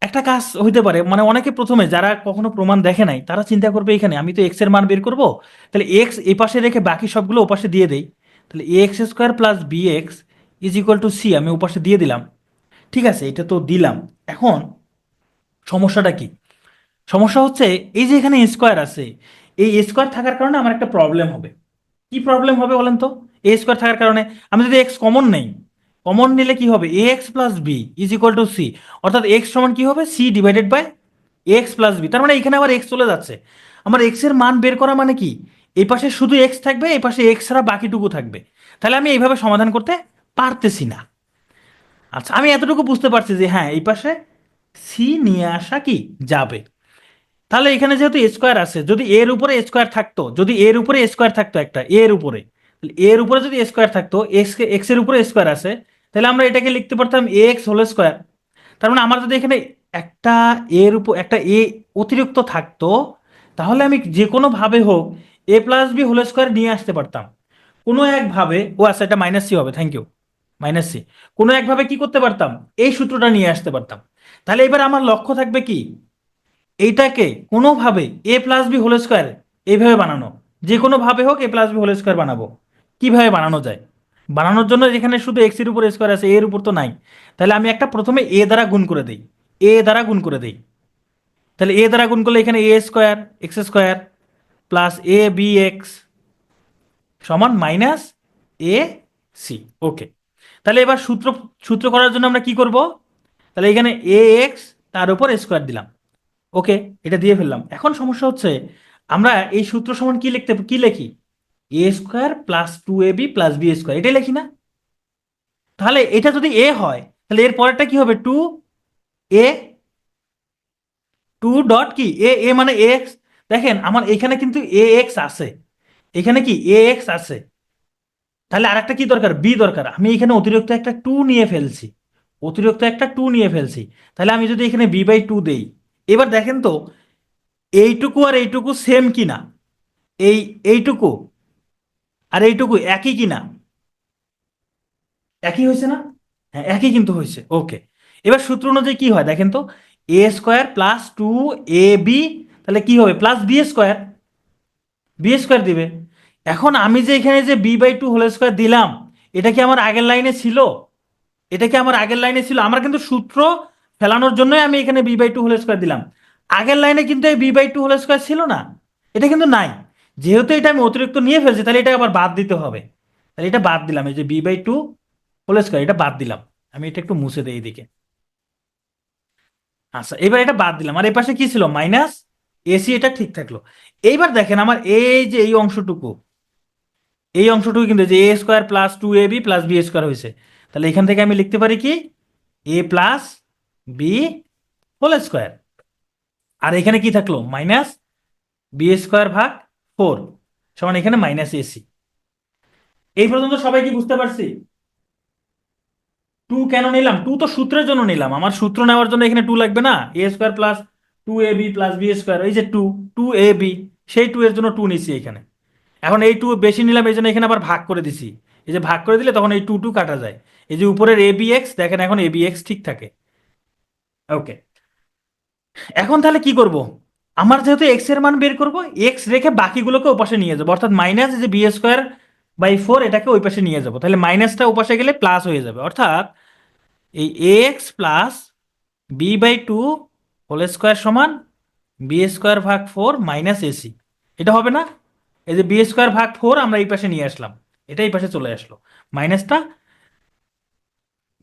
একটা কাজ হইতে পারে, মানে অনেকে প্রথমে যারা কখনো প্রমাণ দেখে নাই তারা চিন্তা করবে এখানে আমি তো এক্স এর মান বের করব, তাহলে এক্স এই পাশে রেখে বাকি সবগুলো ওপাশে দিয়ে দেই। তাহলে A X square plus B X is equal to C আমি ওপাশে দিয়ে দিলাম। ঠিক আছে, এটা তো দিলাম। এখন সমস্যাটা কি, সমস্যা হচ্ছে এই যে এখানে স্কোয়ার আছে, এই স্কোয়ার থাকার কারণে আমার একটা প্রবলেম হবে। কি প্রবলেম হবে বলেন তো, এ স্কোয়ার থাকার কারণে আমি যদি এক্স কমন নেই, কমন নিলে কি হবে, A X plus B is equal to C, অর্থাৎ এক্স সমান কি হবে, C divided by X plus B. তার মানে এখানে আবার এক্স চলে যাচ্ছে। আমার এক্স এর মান বের করা মানে কি, এই পাশে শুধু এক্স থাকবে, এই পাশে এক্স ছাড়া বাকিটুকু থাকবে। তাহলে আমি এইভাবে সমাধান করতে পারতেছি না। আচ্ছা আমি এতটুকু বুঝতে পারছি যে হ্যাঁ এই পাশে সি নিয়ে আসা কি যাবে। তাহলে এখানে যেহেতু স্কোয়ার আছে, যদি এর উপরে স্কোয়ার থাকতো, যদি এর উপরে স্কোয়ার থাকতো একটা এর উপরে, এর উপরে যদি স্কোয়ার থাকতো, এক্স এর উপরে স্কোয়ার আছে, তাহলে আমরা এটাকে লিখতে পারতাম এ এক্স হোল স্কোয়ার। তার মানে আমার যদি এখানে একটা এর উপর একটা এ অতিরিক্ত থাকতো, তাহলে আমি যে কোনো ভাবে হোক এ প্লাস বি হোল স্কোয়ার নিয়ে আসতে পারতাম। কোনো একভাবে, ও আচ্ছা এটা মাইনাস সি হবে, থ্যাংক ইউ, মাইনাস সি। কোনো একভাবে কি করতে পারতাম, এই সূত্রটা নিয়ে আসতে পারতাম। তাহলে এবার আমার লক্ষ্য থাকবে কি, এইটাকে কোনোভাবে এ প্লাস বি হোল স্কোয়ার এইভাবে বানানো, যে কোনোভাবে হোক এ প্লাস বি হোল স্কোয়ার বানাবো। কিভাবে বানানো যায়, বানানোর জন্য যেখানে শুধু এক্স এর উপর স্কোয়ার আছে, এর উপর তো নাই, তাহলে আমি একটা প্রথমে এ দ্বারা গুণ করে দিই, এ দ্বারা গুণ করে দিই। তাহলে এ দ্বারা গুণ করলে এখানে এ square x square plus A B x সমান মাইনাস এ সি। ওকে, তাহলে এবার সূত্র সূত্র করার জন্য আমরা কি করব, তাহলে এখানে এ এক্স তার উপর স্কোয়ার দিলাম। ওকে, এটা দিয়ে ফেললাম। এখন সমস্যা হচ্ছে আমরা এই সূত্র সমান কি লিখি, এ square plus two a B plus B square, এটাই লিখি না? তাহলে এটা যদি এ হয়, তাহলে এর পরেরটা কি হবে, টু এ, টু ডট কি এ, এ মানে এক্স। দেখেন আমার এখানে কিন্তু এ এক্স আছে, এখানে কি এ এক্স আছে, তাহলে আরেকটা কি দরকার, বি দরকার। আমি এখানে অতিরিক্ত একটা টু নিয়ে ফেলছি, অতিরিক্ত একটা টু নিয়ে ফেলছি। তাহলে আমি যদি এখানে বি বাই টু দেই, এবার দেখেন তো এইটুকু আর এইটুকু সেম কিনা, এই এইটুকু আর এইটুকু একই কিনা, একই হয়েছে না? হ্যাঁ একই কিন্তু হয়েছে। ওকে, এবার সূত্র অনুযায়ী কি হয় দেখেন তো, a square plus two a b, তাহলে কি হবে plus B square, b square দিবে। এখন আমি যে এখানে যে b by two whole square দিলাম, এটা কি আমার আগের লাইনে ছিল, এটা কি আমার আগের লাইনে ছিল? আমার কিন্তু সূত্র ফেলানোর জন্যই আমি এখানে b by two whole square দিলাম। আগের লাইনে কিন্তু এই b by two whole square ছিল না, এটা কিন্তু নাই। যেহেতু এটা আমি অতিরিক্ত নিয়ে ফেলছি, তাহলে এটা আবার বাদ দিতে হবে। তাহলে এটা বাদ দিলাম, এই যে b by two whole square এটা বাদ দিলাম। আমি এটা একটু মুছে দিই এইদিকে। আচ্ছা এবার এটা বাদ দিলাম, আর এই পাশে কি ছিল মাইনাস এসি, এটা ঠিক থাকলো। এইবার দেখেন আমার এই যে এই অংশটুকু, এই অংশটুকু কিন্তু যে এ square plus two a B plus B square হয়েছে। তাহলে এখান থেকে আমি লিখতে পারি কি, এ প্লাস বি হোল স্কোয়ার, আর এখানে কি থাকলো মাইনাস বি স্কোয়ার ভাগ ফোর সমান এখানে মাইনাস এসি। এই পর্যন্ত সবাই কি বুঝতে পারছি? টু কেন নিলাম, টু তো সূত্রের জন্য নিলাম, আমার সূত্র নেওয়ার জন্য এখানে টু লাগবে না, এ square plus two a B plus B square, এই যে টু, টু এ বি, সেই টু এর জন্য টু নিচ্ছি এখানে। এখন এই টু বেশি নিলাম, এই জন্য এখানে আবার ভাগ করে দিছি। এই যে ভাগ করে দিলে তখন এই টু টু কাটা যায়। এই যে উপরের এ বি এক্স দেখেন, এখন এ বি এক্স ঠিক থাকে। ওকে, এখন তাহলে কি করব, আমার যেহেতু এক্স এর মান বের করব, এক্স রেখে বাকিগুলোকে ওপাশে নিয়ে যাবো, অর্থাৎ মাইনাস যে বি স্কোয়ার বাই ফোর এটাকে ওই পাশে নিয়ে যাবো, তাহলে মাইনাসটা ওপাশে গেলে প্লাস হয়ে যাবে, অর্থাৎ এই x plus b by two whole square সমান বি স্কোয়ার ভাগ ফোর মাইনাস এসি। এটা হবে না? এই যে বি স্কোয়ার ভাগ ফোর আমরা এই পাশে নিয়ে আসলাম, এটা এই পাশে চলে আসলো, মাইনাসটা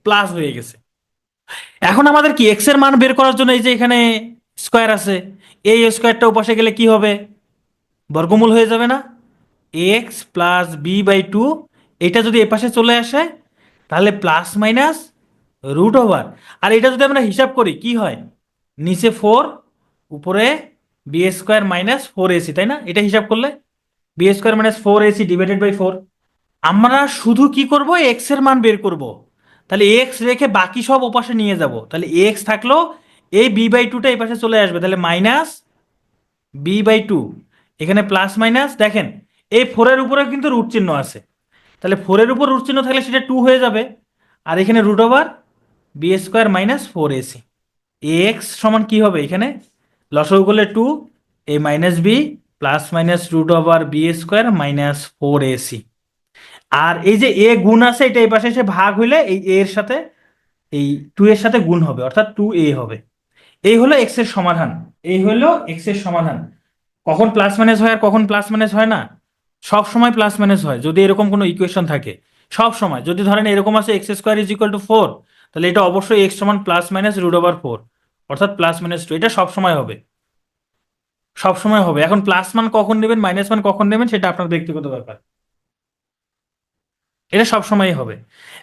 প্লাস হয়ে গেছে। এখন আমাদের কি এক্স এর মান বের করার জন্য এই যে এখানে স্কোয়ার আছে, এই স্কোয়ারটা ওপাশে গেলে কি হবে, বর্গমূল হয়ে যাবে না? X plus b by two, এটা যদি এপাশে চলে আসে তাহলে প্লাস মাইনাস রুট ওভার, আর এটা যদি আমরা হিসাব করি কি হয়, নিচে ফোর উপরে b square minus four ac, তাই না? এটা হিসাব করলে b square minus four AC divided by four. আমরা শুধু কি করব, এক্স এর মান বের করব। তাহলে এক্স রেখে বাকি সব ওপাশে নিয়ে যাব, তাহলে এক্স থাকলো, এই বি বাই টুটা এই পাশে চলে আসবে, তাহলে মাইনাস বি বাই টু, এখানে প্লাস মাইনাস দেখেন এই ফোরের উপরে কিন্তু রুট চিহ্ন আছে, তাহলে ফোরের উপর রুট চিহ্ন থাকলে সেটা টু হয়ে যাবে, আর এখানে root over B square minus four AC. X সমান কি হবে এখানে, লসাগু করলে two, A minus B plus minus root over B square minus four AC. আর এই যে এ গুণ আছে, এটা এই পাশে এসে ভাগ হইলে এই এ এর সাথে এই টু এর সাথে গুণ হবে, অর্থাৎ টু এ হবে। এই হলো এক্স এর সমাধান, এই হলো এক্স এর সমাধান। কখন প্লাস মাইনাস হয় আর কখন প্লাস মাইনাস হয় না, সব সময় প্লাস মাইনাস হয় যদি এরকম কোনো ইকুয়েশন থাকে। সব সময় যদি ধরেন এরকম আছে x square is equal to four, তাহলে এটা অবশ্যই এক্স সমান plus minus root over four, অর্থাৎ প্লাস মাইনাস টু, এটা সব সময় হবে, সব সময় হবে। এখন প্লাস মান কখন নেবেন মাইনাস মান কখন নেবেন সেটা আপনার ব্যক্তিগত ব্যাপার, এটা সব সময়ই হবে।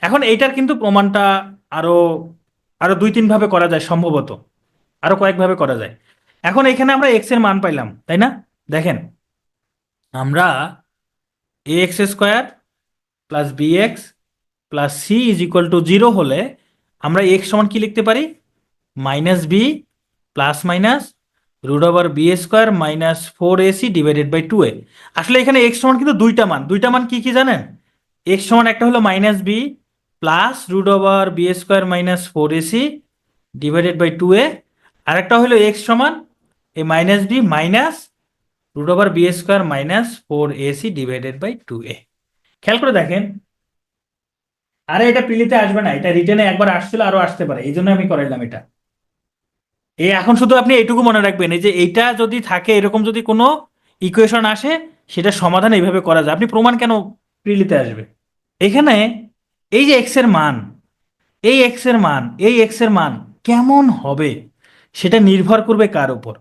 এখন এইটার কিন্তু প্রমাণটা আরো আরো দুই তিন ভাবে করা যায় সম্ভবত। আরো কয়েকভাবে করা যায়। এখন এখানে আমরা এক্স এর মান পাইলাম, তাই না? দেখেন, আমরা A X square plus B X plus C is equal to zero হলে আমরা এক্স সমান কি লিখতে পারি? Minus B plus minus root over B square minus four A C divided by two A. আসলে এখানে এক্স সমান কিন্তু দুইটা মান কি কি জানেন? এক্স সমান একটা হলো minus B plus root over B square minus four A C divided by two A, আর একটা হলো এক্স সমান এই minus B minus root over B square minus four A C divided by two A. খেয়াল করে দেখেন, আরে এটা প্রিলিতে আসবে না, এটা রিটেনে একবার আসছিল, আরো আসতে পারে, এই জন্য আমি করাইলাম এটা। এই এখন শুধু আপনি এইটুকু মনে রাখবেন, এই যে এইটা যদি থাকে, এরকম যদি কোনো ইকুয়েশন আসে, সেটা সমাধান এইভাবে করা যায়। আপনি প্রমাণ কেন প্রিলিতে আসবে? এখানে এই যে এক্স এর মান, এই এক্স এর মান কেমন হবে সেটা নির্ভর করবে কার উপর?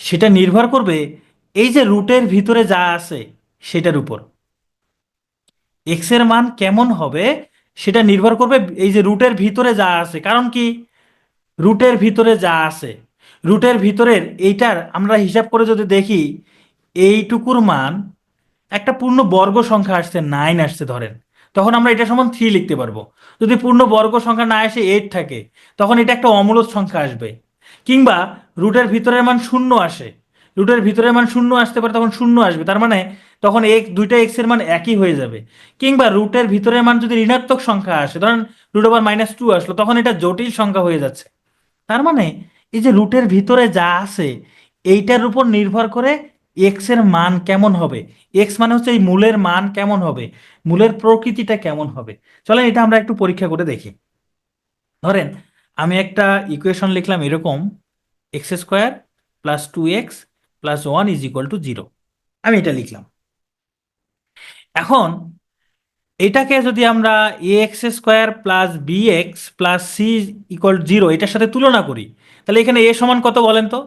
সেটা নির্ভর করবে এই যে রুটের ভিতরে যা আছে সেটার উপর। এক্স এর মান কেমন হবে সেটা নির্ভর করবে এই যে রুটের ভিতরে যা আছে। কারণ কি? রুটের ভিতরে যা আছে, রুটের ভিতরের এইটার আমরা হিসাব করে যদি দেখি, এইটুকুর মান একটা পূর্ণ বর্গ সংখ্যা আসছে, 9 আসছে ধরেন, তখন আমরা এটা সমান 3 লিখতে পারবো। যদি পূর্ণ বর্গ সংখ্যা না এসে 8 থাকে, তখন এটা একটা অমূলদ সংখ্যা আসবে। কিংবা রুটের ভিতরের মান শূন্য আসে, রুটের ভিতরের মান শূন্য আসতে পারে, তখন শূন্য আসবে, তার মানে তখন দুইটা এক্স এর মান একই হয়ে যাবে। কিংবা রুটের ভিতরের মান যদি ঋণাত্মক সংখ্যা আসে, ধরেন রুট ওভার মাইনাস টু আসলো, তখন এটা জটিল সংখ্যা হয়ে যাচ্ছে। তার মানে এই যে রুটের ভিতরে যা আছে এইটার উপর নির্ভর করে এক্স এর মান কেমন হবে। এক্স মানে হচ্ছে এই মূলের মান কেমন হবে, মূলের প্রকৃতিটা কেমন হবে। চলেন এটা আমরা একটু পরীক্ষা করে দেখি। ধরেন আমি একটা ইকুয়েশন লিখলাম এরকম, X square plus two X plus one is equal to zero. আমি এটা লিখলাম। এখন এটাকে যদি আমরা A X square plus B X plus C equal zero এটার সাথে তুলনা করি, তাহলে এখানে এ সমান কত বলেন তো?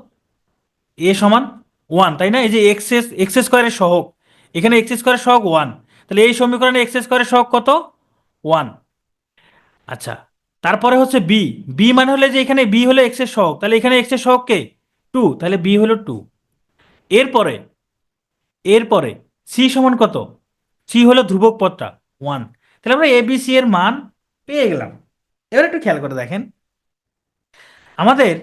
এ সমান ওয়ান, তাই না? এই যে এক্স স্কোয়ারের সহগ, এখানে এক্স স্কোয়ারের সহগ ওয়ান, তাহলে এই সমীকরণে এক্স স্কোয়ারের সহগ কত? ওয়ান। আচ্ছা, তারপরে হচ্ছে বি। বি মানে হলে যে এখানে বি হলো এক্স এর সহগ, তাহলে এখানে এক্স এর সহগ কে? টু, তাহলে বি হলো টু। এরপরে এরপরে সি সমান কত? সি হলো ধ্রুবক পদটা ওয়ান। তাহলে আমরা এ বি সি এর মান পেয়ে গেলাম। এবার একটু খেয়াল করে দেখেন, আমাদের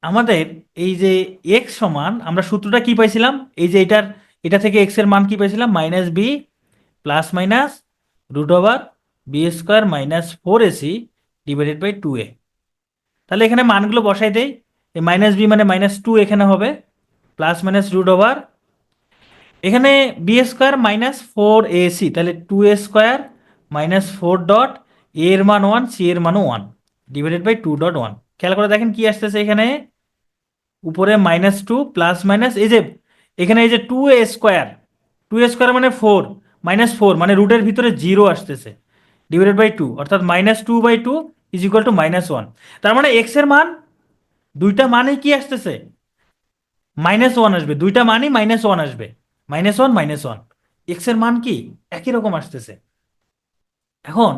আমাদের এই যে এক্স সমান, আমরা সূত্রটা কি পাইছিলাম? এই যে এটা থেকে এক্স এর মান কি পাইছিলাম? Minus B plus minus root over B square minus four AC divided by two A. তাহলে এখানে মানগুলো বসাই দেই। এই মাইনাস বি মানে মাইনাস টু এখানে হবে, প্লাস মাইনাস রুট ওভার এখানে B square minus four A C, তাহলে two A square minus four dot A এর মান ওয়ান, সি এর মানও one, divided by two dot one. খেয়াল করে দেখেন কি আসতেছে এখানে, উপরে মাইনাস টু প্লাস মাইনাস এই যে এখানে এই যে টু এ স্কোয়ার মানে ফোর, মাইনাস ফোর মানে রুটের ভিতরে জিরো আসতেছে, ডিভাইডেড বাই টু, অর্থাৎ minus two by two is equal to minus one. তার মানে এক্স এর মান দুইটা মানে কি আসতেছে? মাইনাস ওয়ান আসবে, দুইটা মানই মাইনাস ওয়ান আসবে, minus one minus one. X এর মান কি একই রকম আসতেছে। এখন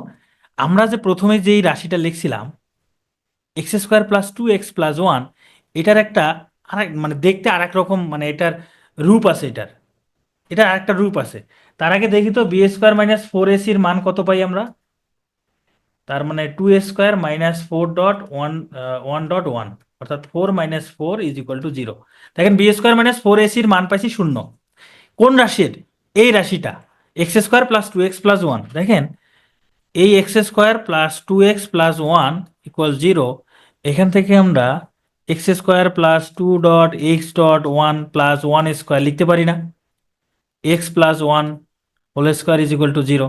আমরা যে প্রথমে যেই রাশিটা লিখছিলাম X square plus two X plus one, এটার একটা আরেক মানে দেখতে আরেক রকম, মানে এটার রূপ আছে, এটার আরেকটা রূপ আছে। তার আগে দেখি তো বি স্কোয়ার মাইনাস ফোর এসির মান কত পাই আমরা? তার মানে two square minus four dot one, one dot one, অর্থাৎ four minus four is equal to zero. দেখেন বি স্কোয়ার মাইনাস ফোর এসির মান পাইছি শূন্য। কোন রাশির? এই রাশিটা, X square plus two X plus one. দেখেন এই X square plus two X plus one equal zero, এখান থেকে আমরা X square plus two dot X dot one plus one square লিখতে পারি না? X plus one whole square is equal to zero.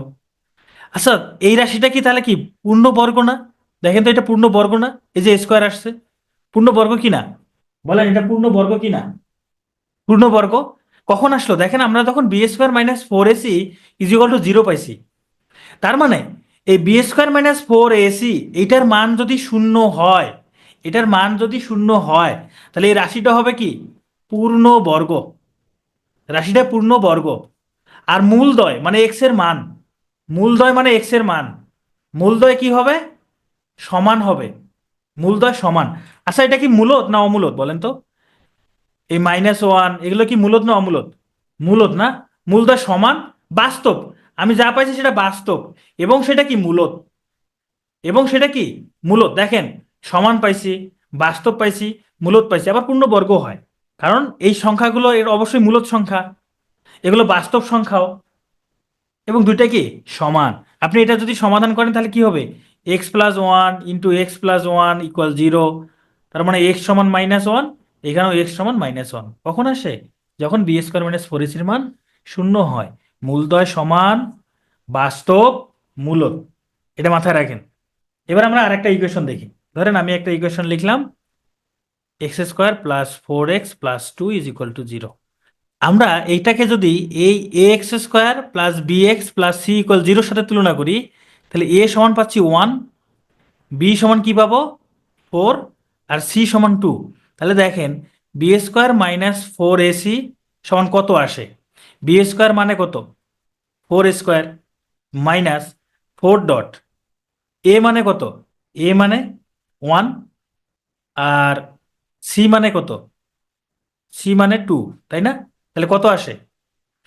আচ্ছা, এই রাশিটা কি তাহলে কি পূর্ণ বর্গ না? দেখেন তো এটা পূর্ণ বর্গ না? এই যে স্কোয়ার আসছে, পূর্ণ বর্গ কি না? বলেন এটা পূর্ণ বর্গ কি না? পূর্ণ বর্গ। কখন আসলো? দেখেন আমরা তখন b square minus four ac is equal to zero পাইছি। তার মানে এই b square minus four ac এইটার মান যদি শূন্য হয়, এটার মান যদি শূন্য হয়, তাহলে এই রাশিটা হবে কি পূর্ণ বর্গ, রাশিটা পূর্ণ বর্গ। আর মূলদয় মানে এক্স এর মান, মূলদয় মানে এক্স এর মান, মূলদয় কি হবে? সমান হবে, মূলদয় সমান। আচ্ছা, এটা কি মূলদ না অমূলদ বলেন তো? এই -1 এগুলো কি মূলদ না অমূলদ? মূলদ না? মূলদয় সমান, বাস্তব। আমি যা পাইছি সেটা বাস্তব, এবং সেটা কি মূলদ, এবং সেটা কি মূলদ। দেখেন, সমান পাইছি, বাস্তব পাইছি, মূলদ পাইছি, আবার পূর্ণবর্গ হয়। কারণ এই সংখ্যাগুলো এর অবশ্যই মূলদ সংখ্যা, এগুলো বাস্তব সংখ্যাও, এবং দুইটা কি সমান। আপনি এটা যদি সমাধান করেন তাহলে কি হবে? x+1 into x+1 equal 0। তার মানে x সমান -1, এখানেও x সমান -1। কখন আসে? যখন b² - 4ac মান শূন্য হয়। মূলদ্বয় সমান, বাস্তব, মূলদ। এটা মাথায় রাখেন। এবার আমরা আরেকটা ইকুয়েশন দেখি। ধরেন আমি একটা ইকুয়েশন লিখলাম, x² + 4x + 2 = 0। আমরা এইটাকে যদি এই ax² + bx + c = 0 সাথে তুলনা করি, তাহলে a সমান পাচ্ছি 1, b সমান কি পাবো 4, আর c সমান 2। তাহলে দেখেন b² - 4ac সমান কত আসে? b² মানে কত? 4² মাইনাস 4 ডট, a মানে কত? a মানে 1, আর c মানে কত? c মানে 2, তাই না? তাহলে কত আসে?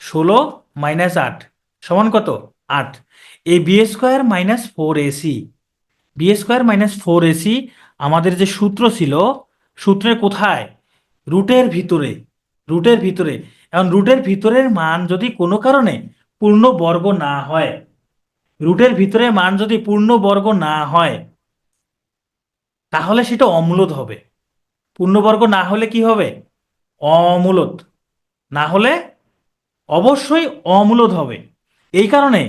16 - 8 সমান কত? 8। এই b² - 4ac, b² - 4ac আমাদের যে সূত্র ছিল, সূত্রের কোথায়? রুটের ভিতরে, রুটের ভিতরে। এখন রুটের ভিতরের মান যদি কোনো কারণে পূর্ণ বর্গ না হয়, রুটের ভিতরের মান যদি পূর্ণ বর্গ না হয়, তাহলে সেটা অমূলদ হবে। পূর্ণবর্গ না হলে কি হবে? অমূলদ। না হলে অবশ্যই অমূলদ হবে। এই কারণে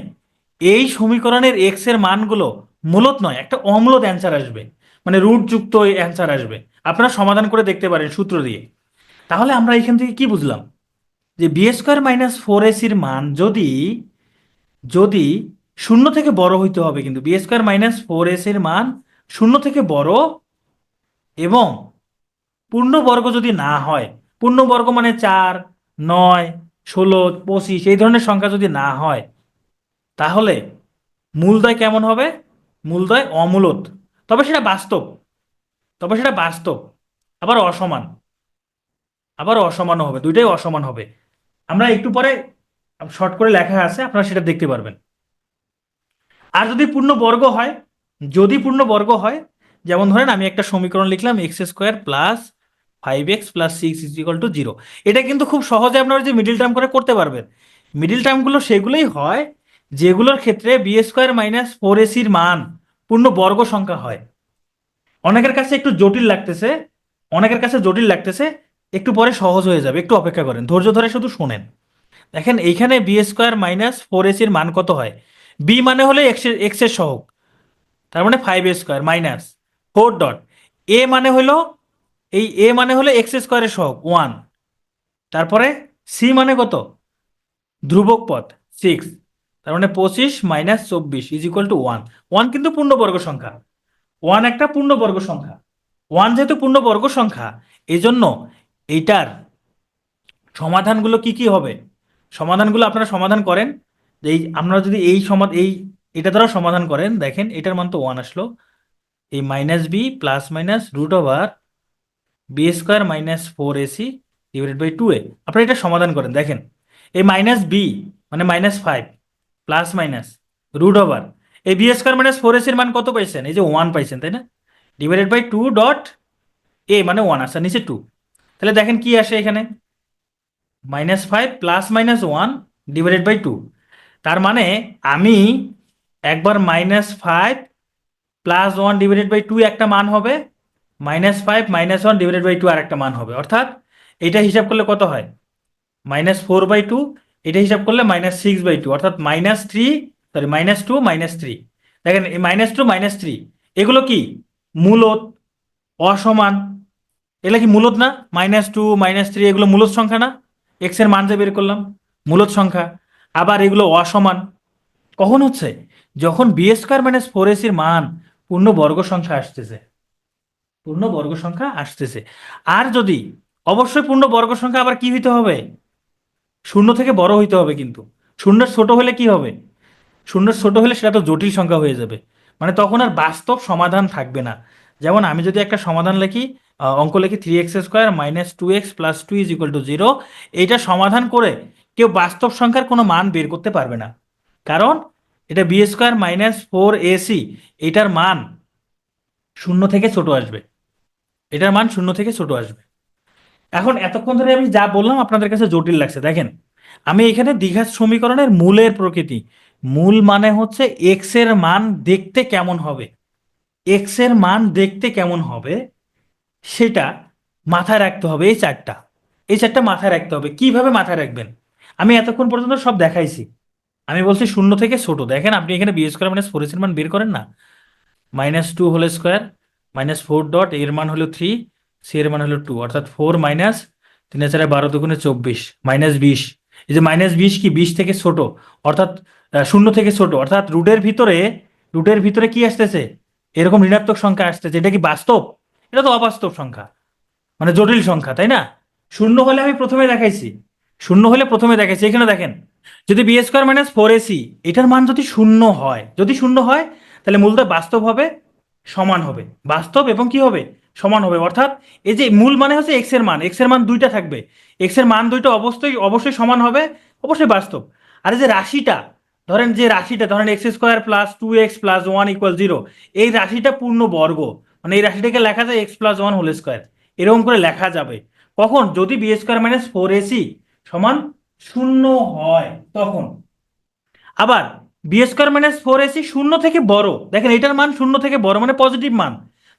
এই সমীকরণের এক্স এর মানগুলো মূলদ নয়, একটা অমূলদ অ্যান্সার আসবে, মানে রুট যুক্ত অ্যান্সার আসবে। আপনারা সমাধান করে দেখতে পারেন সূত্র দিয়ে। তাহলে আমরা এখান থেকে কি বুঝলাম? যে b² - 4ac মান যদি যদি শূন্য থেকে বড় হইতে হবে, কিন্তু b² - 4ac মান শূন্য থেকে বড়, এবং পূর্ণবর্গ যদি না হয়, পূর্ণবর্গ মানে 4, 9, 16, 25 এই ধরনের সংখ্যা যদি না হয়, তাহলে মূলদ্বয় কেমন হবে? মূলদ্বয় অমূলদ। তবে সেটা বাস্তব, তবে সেটা বাস্তব, আবার অসমান, আবার অসমানও হবে, দুইটাই অসমান হবে। আমরা একটু পরে শর্ট করে লেখা আছে, আপনারা সেটা দেখতে পারবেন। আর যদি পূর্ণ বর্গ হয়, যদি পূর্ণ বর্গ হয়, যেমন ধরেন আমি একটা সমীকরণ লিখলাম x² + 5x + 6 = 0। এটা কিন্তু খুব সহজে আপনারা যে মিডিল টার্ম করে করতে পারবেন। মিডিল টার্মগুলো সেগুলোই হয় যেগুলোর ক্ষেত্রে b² - 4ac মান পূর্ণ বর্গ সংখ্যা হয়। অনেকের কাছে একটু জটিল লাগতেছে, অনেকের কাছে জটিল লাগতেছে, একটু পরে সহজ হয়ে যাবে, একটু অপেক্ষা করেন, ধৈর্য ধরে শুধু শোনেন। দেখেন এইখানে b² - 4ac মান কত হয়? বি মানে হলে এক্স এর সহগ, তার মানে 5a² মাইনাস 4 ডট, এ মানে হলো, এই এ মানে হলো x² এর সহগ 1, তারপরে সি মানে কত? ধ্রুবক পদ 6, তার মানে 25 - 24 = 1। 1 কিন্তু পূর্ণবর্গ সংখ্যা, 1 একটা পূর্ণবর্গ সংখ্যা। 1 যেহেতু পূর্ণবর্গ সংখ্যা, এজন্য এইটার সমাধানগুলো কি কি হবে? সমাধানগুলো আপনারা সমাধান করেন, যে এই আপনারা যদি এই এটা দ্বারা সমাধান করেন, দেখেন এটার মান তো 1 আসলো, এই -b √b² - 4ac/2a। আপনারা এটা সমাধান করেন, দেখেন এই -b মানে -5 প্লাস মাইনাস রুট ওভার এই b² - 4ac মান কত পাইছেন? এই যে 1 পাইছেন, তাই না? /2 ডট a মানে 1 আসছে, নিচে 2। তাহলে দেখেন কি আসে এখানে, -5 প্লাস -1/2। তার মানে আমি একবার -5 + 1/2 একটা মান হবে, -5 - 1/2 আর একটা মান হবে। অর্থাৎ এটা হিসাব করলে কত হয়? -4/2। এটা হিসাব করলে -6/2, অর্থাৎ -3, সরি -2 -3। দেখেন এই -2 -3 এগুলো কি মূলদ, অসমান। এগুলো কি মূলদ না? -2 -3 এগুলো মূলদ সংখ্যা না? এক্স এর মান যে বের করলাম, মূলদ সংখ্যা। আবার এগুলো অসমান কখন হচ্ছে? যখন b² - 4ac মান পূর্ণ বর্গ সংখ্যা আসতেছে, পূর্ণ বর্গ সংখ্যা আসতেছে। আর যদি অবশ্যই পূর্ণ বর্গ সংখ্যা আবার কি হইতে হবে? শূন্য থেকে বড় হইতে হবে। কিন্তু শূন্যের ছোট হলে কি হবে? শূন্যের ছোট হলে সেটা তো জটিল সংখ্যা হয়ে যাবে, মানে তখন আর বাস্তব সমাধান থাকবে না। যেমন আমি যদি একটা সমাধান লিখি অঙ্ক লিখি 3x² - 2x + 2 = 0, এইটা সমাধান করে কেউ বাস্তব সংখ্যার কোনো মান বের করতে পারবে না, কারণ এটা b² - 4ac, এটার মান শূন্য থেকে ছোট আসবে, এটার মান শূন্য থেকে ছোট আসবে। এখন এতক্ষণ ধরে আমি যা বললাম আপনাদের কাছে জটিল লাগছে, দেখেন আমি এখানে দ্বিঘাত সমীকরণের মূলের প্রকৃতি, মূল মানে হচ্ছে এক্স এর মান দেখতে কেমন হবে, এক্স এর মান দেখতে কেমন হবে সেটা মাথায় রাখতে হবে। এই চারটা মাথায় রাখতে হবে। কিভাবে মাথায় রাখবেন আমি এতক্ষণ পর্যন্ত সব দেখাইছি। আমি বলছি শূন্য থেকে ছোট, দেখেন আপনি এখানে b² - 4ac এর মান বের করেন না, -2 হোল স্কোয়ার -4 ডট এর মান হলো 3, সি এর মান হলো 2, অর্থাৎ 4 মাইনাস 3×12 = 24 -20। এই যে -20 কি 20 থেকে ছোট, অর্থাৎ শূন্য থেকে ছোট, অর্থাৎ রুটের ভিতরে কি আসতেছে, এরকম ঋণাত্মক সংখ্যা আসতেছে। এটা কি বাস্তব? এটা তো অবাস্তব সংখ্যা, মানে জটিল সংখ্যা, তাই না? শূন্য হলে আমি প্রথমে দেখাইছি, এখানে দেখেন, যদি b² - 4ac এটার মান যদি শূন্য হয় তাহলে মূলটা বাস্তব হবে, সমান হবে, বাস্তব এবং কি হবে, সমান হবে। অর্থাৎ এই যে মূল মানে হচ্ছে এক্স এর মান দুইটা থাকবে, এক্স এর মান দুইটা অবশ্যই অবশ্যই সমান হবে, অবশ্যই বাস্তব। আর এই যে রাশিটা ধরেন x² + 2x + 1 = 0, এই রাশিটা পূর্ণ বর্গ, মানে এই রাশিটাকে লেখা যায় x + 1 হোল স্কোয়ার, এরকম করে লেখা যাবে। কখন? যদি b² - 4ac সমান শূন্য হয় তখন। আবার b² - 4ac শূন্য থেকে বড়, দেখেন এটার মান শূন্য থেকে বড় মানে পজিটিভ মান,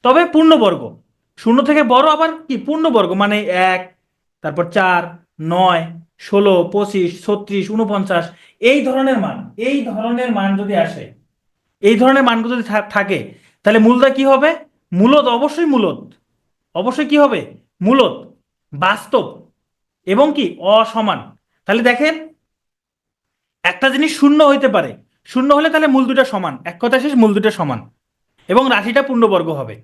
তবে পূর্ণবর্গ, শূন্য থেকে বড় আবার কি পূর্ণবর্গ, মানে 1, তারপর 4, 9, 16, 25, 36, 49, এই ধরনের মান যদি আসে, এই ধরনের মানগুলো যদি থাকে, তাহলে মূলটা কি হবে, অবশ্যই কি হবে, মূলত বাস্তব এবং কি অসমান। তাহলে দেখেন একটা জিনিস শূন্য হইতে পারে, শূন্য হলে তাহলে মূল দুটা সমান, এক কথা শেষ, মূল দুটা সমান এবং রাশিটা পূর্ণবর্গ হবে,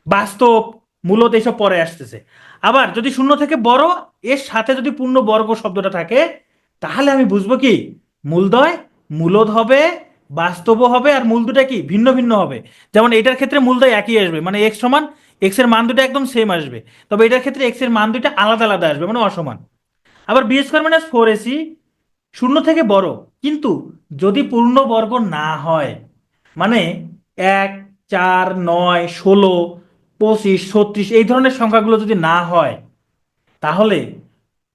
বাস্তব, মূলত এইসব পরে আসতেছে। আবার যদি শূন্য থেকে বড় এর সাথে যদি পূর্ণবর্গ শব্দটা থাকে, তাহলে আমি বুঝবো কি মূলদ্বয় মূলদ হবে, বাস্তবও হবে, আর মূল দুটা কি ভিন্ন ভিন্ন হবে। যেমন এটার ক্ষেত্রে মূলদ্বয় একই আসবে, মানে এক্স সমান, এক্স এর মান দুটো একদম সেম আসবে, তবে এটার ক্ষেত্রে এক্স এর মান দুটো আলাদা আলাদা আসবে, মানে অসমান। আবার b² - 4ac শূন্য থেকে বড়, কিন্তু যদি পূর্ণবর্গ না হয়, মানে 1, 4, 9, 16, 25, 36 এই ধরনের সংখ্যাগুলো যদি না হয়, তাহলে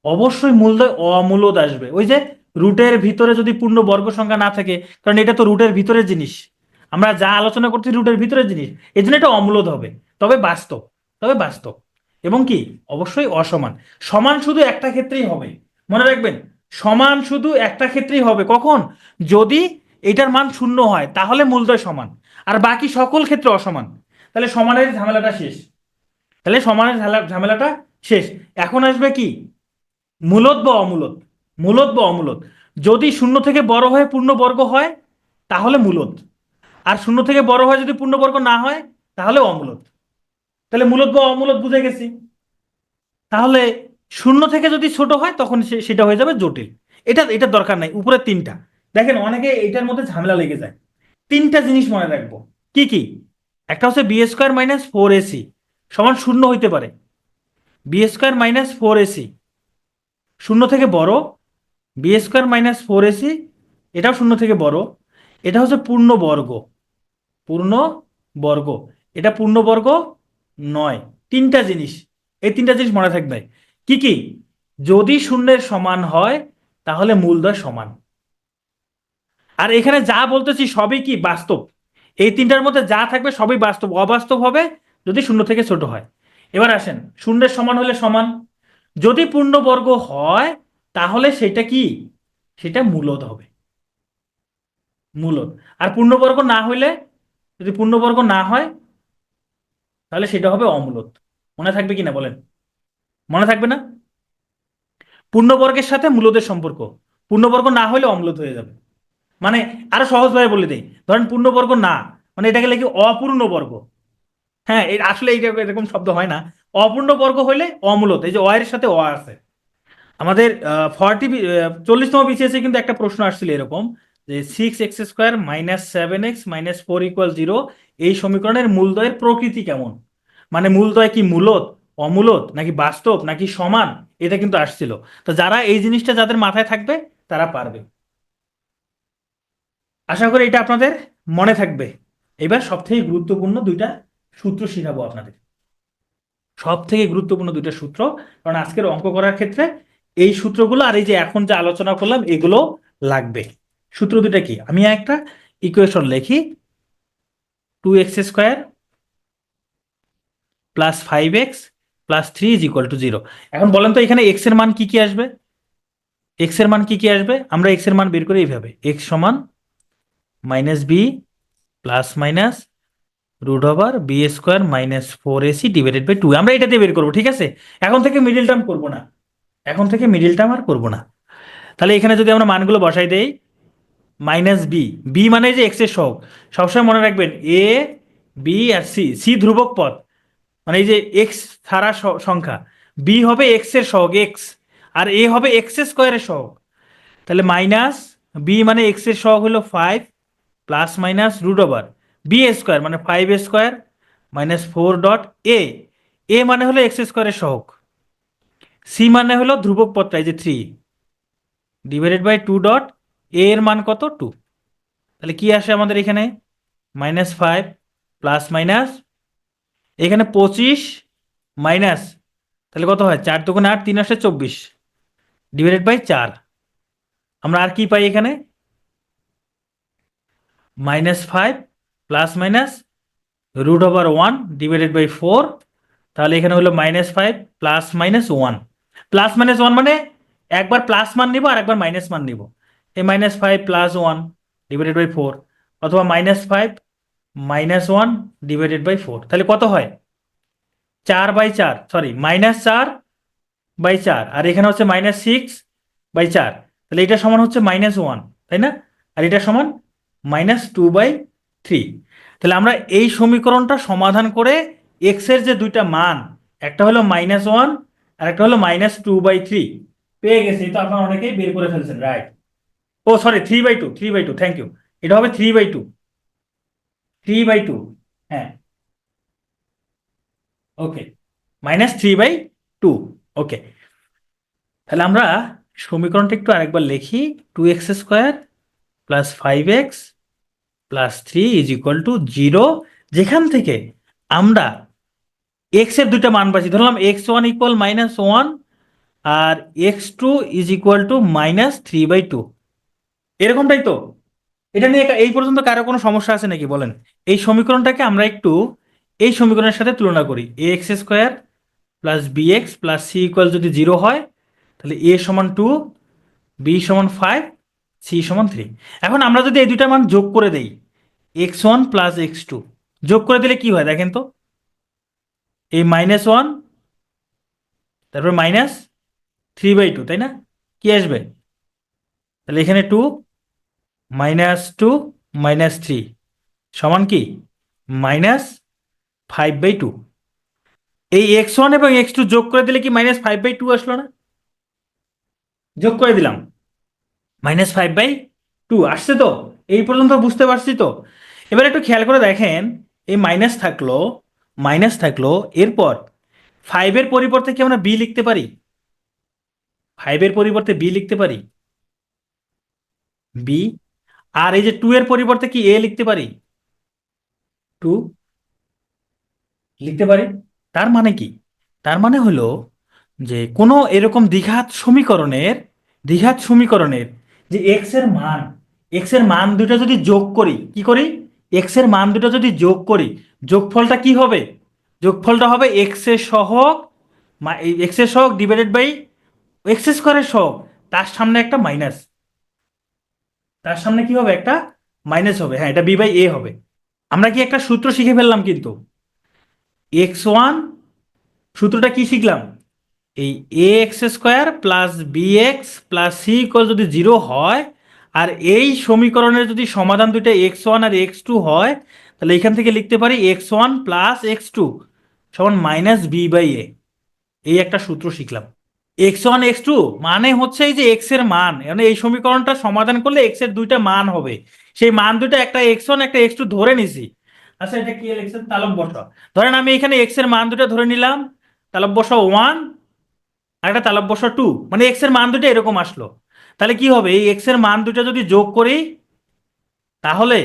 অবশ্যই মূলদ্বয় অমূলদ আসবে। ওই যে রুটের ভিতরে যদি পূর্ণবর্গ সংখ্যা না থাকে, কারণ এটা তো রুটের ভিতরের জিনিস, আমরা যা আলোচনা করছি রুটের ভিতরের জিনিস, এই জন্য এটা অমূলদ হবে, তবে বাস্তব, এবং কি অবশ্যই অসমান। সমান শুধু একটা ক্ষেত্রেই হবে, মনে রাখবেন, সমান শুধু একটা ক্ষেত্রেই হবে, কখন? যদি এটার মান শূন্য হয় তাহলে মূলদ্বয় সমান, আর বাকি সকল ক্ষেত্রে অসমান। তাহলে সমানের ঝামেলাটা শেষ, তাহলে সমানের ঝামেলাটা শেষ। এখন আসবে কি মূলদ বা অমূলদ, যদি শূন্য থেকে বড় হয়ে পূর্ণবর্গ হয় তাহলে মূলদ, আর শূন্য থেকে বড় হয় যদি পূর্ণবর্গ না হয় তাহলে অমূলদ। তাহলে মূলদ বা অমূলদ বুঝে গেছি। তাহলে শূন্য থেকে যদি ছোট হয় তখন সেটা হয়ে যাবে জটিল। এটা দরকার নাই, উপরের তিনটা দেখেন, অনেকে এটার মধ্যে ঝামেলা লেগে যায়। তিনটা জিনিস মনে রাখবো, কি কি? একটা হচ্ছে b² - 4ac সমান শূন্য হইতে পারে, b² - 4ac শূন্য থেকে বড়, b² - 4ac এটাও শূন্য থেকে বড়, এটা হচ্ছে পূর্ণবর্গ, এটা পূর্ণবর্গ নয়। তিনটা জিনিস, এই তিনটা জিনিস মনে থাকবে। কি কি? যদি শূন্যের সমান হয় তাহলে মূলদ্বয় সমান, আর এখানে যা বলতেছি সবই কি বাস্তব, এই তিনটার মধ্যে যা থাকবে সবই বাস্তব, অবাস্তব হবে যদি শূন্য থেকে ছোট হয়। এবার আসেন, শূন্যের সমান হলে সমান, যদি পূর্ণবর্গ হয় তাহলে সেটা কি, সেটা মূলদ হবে, মূলদ। আর পূর্ণবর্গ না হইলে, যদি পূর্ণবর্গ না হয় তাহলে সেটা হবে অমূলদ। মনে থাকবে কিনা বলেন? মনে থাকবে না? পূর্ণবর্গের সাথে মূলদের সম্পর্ক, পূর্ণবর্গ না হলে অম্লদ হয়ে যাবে। মানে আরো সহজভাবে বলে দেই, ধরেন পূর্ণবর্গ না, মানে এটাকে লিখি অপূর্ণ বর্গ। হ্যাঁ, আসলে এইটা এরকম শব্দ হয় না, অপূর্ণ বর্গ হলে অম্লদ, এই যে অ এর সাথে অ আছে। আমাদের 40তম বিসিএস কিন্তু একটা প্রশ্ন আসছিল এরকম, যে 6x² - 7x - 4 = 0 এই সমীকরণের মূলদ্বয়ের প্রকৃতি কেমন, মানে মূলদ্বয় কি মূলদ অমূলত নাকি বাস্তব নাকি সমান, এটা কিন্তু আসছিল। তো যারা এই জিনিসটা যাদের মাথায় থাকবে তারা পারবে। আশা করি এটা আপনাদের মনে থাকবে। এবার সব থেকে গুরুত্বপূর্ণ দুইটা সূত্র শিখাবো আপনাদের, সব থেকে গুরুত্বপূর্ণ দুইটা সূত্র, কারণ আজকের অঙ্ক করার ক্ষেত্রে এই সূত্রগুলো আর এই যে এখন যে আলোচনা করলাম এগুলো লাগবে। সূত্র দুটা কি, আমি একটা ইকুয়েশন লিখি, 2x² plus 5x plus 3 is equal to 0। এখন বলেন তো এখানে x এর মান কি কি আসবে, x এর মান কি কি আসবে, আমরা x এর মান বের করি এইভাবে, x সমান minus B plus minus √b² minus 4ac divided by 2, আমরা এটা দিয়ে বের করবো, ঠিক আছে। এখন থেকে মিডিল টার্ম করবো না, এখন থেকে মিডিল টার্ম আর করবো না। তাহলে এখানে যদি আমরা মানগুলো বসাই দেই, মাইনাস বি, বি মানে যে এক্স এর সহগ, সবসময় মনে রাখবেন A B R C, C ধ্রুবক পদ, মানে এই যে এক্স ছাড়া সংখ্যা, বি হবে এক্স এর সহগ এক্স, আর এ হবে x² এর সহগ। তাহলে মাইনাস বি মানে এক্স এর সহগ হলো 5 প্লাস মাইনাস √b² মানে 5a² মাইনাস 4 এ মানে হলো x² এর সহগ, সি মানে হলো ধ্রুবক পদটা এই যে 3 ডিভাইডেড বাই 2 এ এর মান কত 2। তাহলে কি আসে আমাদের এখানে, -5 প্লাস মাইনাস এখানে 25 মাইনাস, তাহলে কত হয় 4 2 8 3 আসে 24 ডিভাইডেড বাই 4। আমরা আর কি পাই এখানে, -5 প্লাস মাইনাস √1 ডিভাইডেড বাই 4। তাহলে এখানে হলো -5 প্লাস মাইনাস 1, প্লাস মাইনাস 1 মানে একবার প্লাস মান নিব আর একবার মাইনাস মান নিব, এই -5 প্লাস 1 ডিভাইডেড বাই 4, অথবা -5 মাইনাস 1 ডিভাইডেড বাই 4। তাহলে কত হয় 4/4, সরি -4/4, আর এখানে হচ্ছে -6/4, তাহলে এটা সমান হচ্ছে -1, তাই না, আর এটা সমান -2/3। তাহলে আমরা এই সমীকরণটা সমাধান করে এক্স এর যে দুইটা মান, একটা হলো -1 আর একটা হলো -2/3 পেয়ে গেছি। তো আপনারা অনেকেই বের করে ফেলছেন, right. Oh sorry 3/2, thank you, এটা হবে 3/2, হ্যাঁ ওকে, -3/2, ওকে। তাহলে আমরা সমীকরণটা একটু আরেকবার লিখি, 2x² plus 5x plus 3 is equal to 0, যেখান থেকে আমরা এক্স এর দুইটা মান পাচ্ছি, ধরলাম x1 ইকুয়াল -1 আর x2 ইজ ইকুয়াল টু -3/2, এরকমটাই তো। এটা নিয়ে এই পর্যন্ত কারো কোনো সমস্যা আছে নাকি বলেন। এই সমীকরণটাকে আমরা একটু এই সমীকরণের সাথে তুলনা করি, ax² plus bx plus c equal যদি 0 হয়, তাহলে a সমান 2, b সমান 5, c সমান 3। এখন আমরা যদি এই দুইটা মান যোগ করে দেই, x1 প্লাস x2 যোগ করে দিলে কি হয় দেখেন তো, এই -1 তারপর -3/2, তাই না, কি আসবে, তাহলে এখানে 2 -2 -3 সমান কি -5/2। এই x1 এবং x2 যোগ করে দিলে কি -5/2 আসলো না, যোগ করে দিলাম -5/2 আসছে তো, এই পর্যন্ত বুঝতে পারছি তো। এবার একটু খেয়াল করে দেখেন, এই মাইনাস থাকলো এরপর 5-এর পরিবর্তে কি আমরা বি লিখতে পারি, 5-এর পরিবর্তে বি লিখতে পারি, বি, আর এই যে 2 এর পরিবর্তে কি এ লিখতে পারি, 2 লিখতে পারি। তার মানে কি, তার মানে হলো যে কোনো এরকম দ্বিঘাত সমীকরণের যে এক্স এর মান দুটো যদি যোগ করি, কি করি, এক্স এর মান দুটো যদি যোগ করি, যোগফলটা কি হবে, যোগফলটা হবে এক্স এর সহগ ডিভাইডেড বাই x² সহগ, তার সামনে একটা মাইনাস, তার সামনে কি হবে একটা মাইনাস হবে, হ্যাঁ এটা b/a হবে। আমরা কি একটা সূত্র শিখে ফেললাম কিন্তু, x1 সূত্রটা কি শিখলাম, এই ax² plus bx plus c equal যদি 0 হয়, আর এই সমীকরণের যদি সমাধান দুইটা x1 আর x2 হয়, তাহলে এখান থেকে লিখতে পারি x1 প্লাস x2 সমান -b/a, এই একটা সূত্র শিখলাম। x1 x2 মানে হচ্ছে এই যে x এর মান, মানে এই সমীকরণটা সমাধান করলে x এর দুইটা মান হবে, সেই মান দুইটা একটা x1 একটা x2 ধরে নিছি। আচ্ছা এটা কি লিখছেন তালক বসা, ধরেন আমি এখানে x এর মান দুটো ধরে নিলাম, তালব্য বসাও 1, আর একটা তালব্য বসাও 2, মানে এক্স এর মান দুটো এরকম আসলো। তাহলে কি হবে, এই এক্স এর মান দুটো যদি যোগ করি তাহলে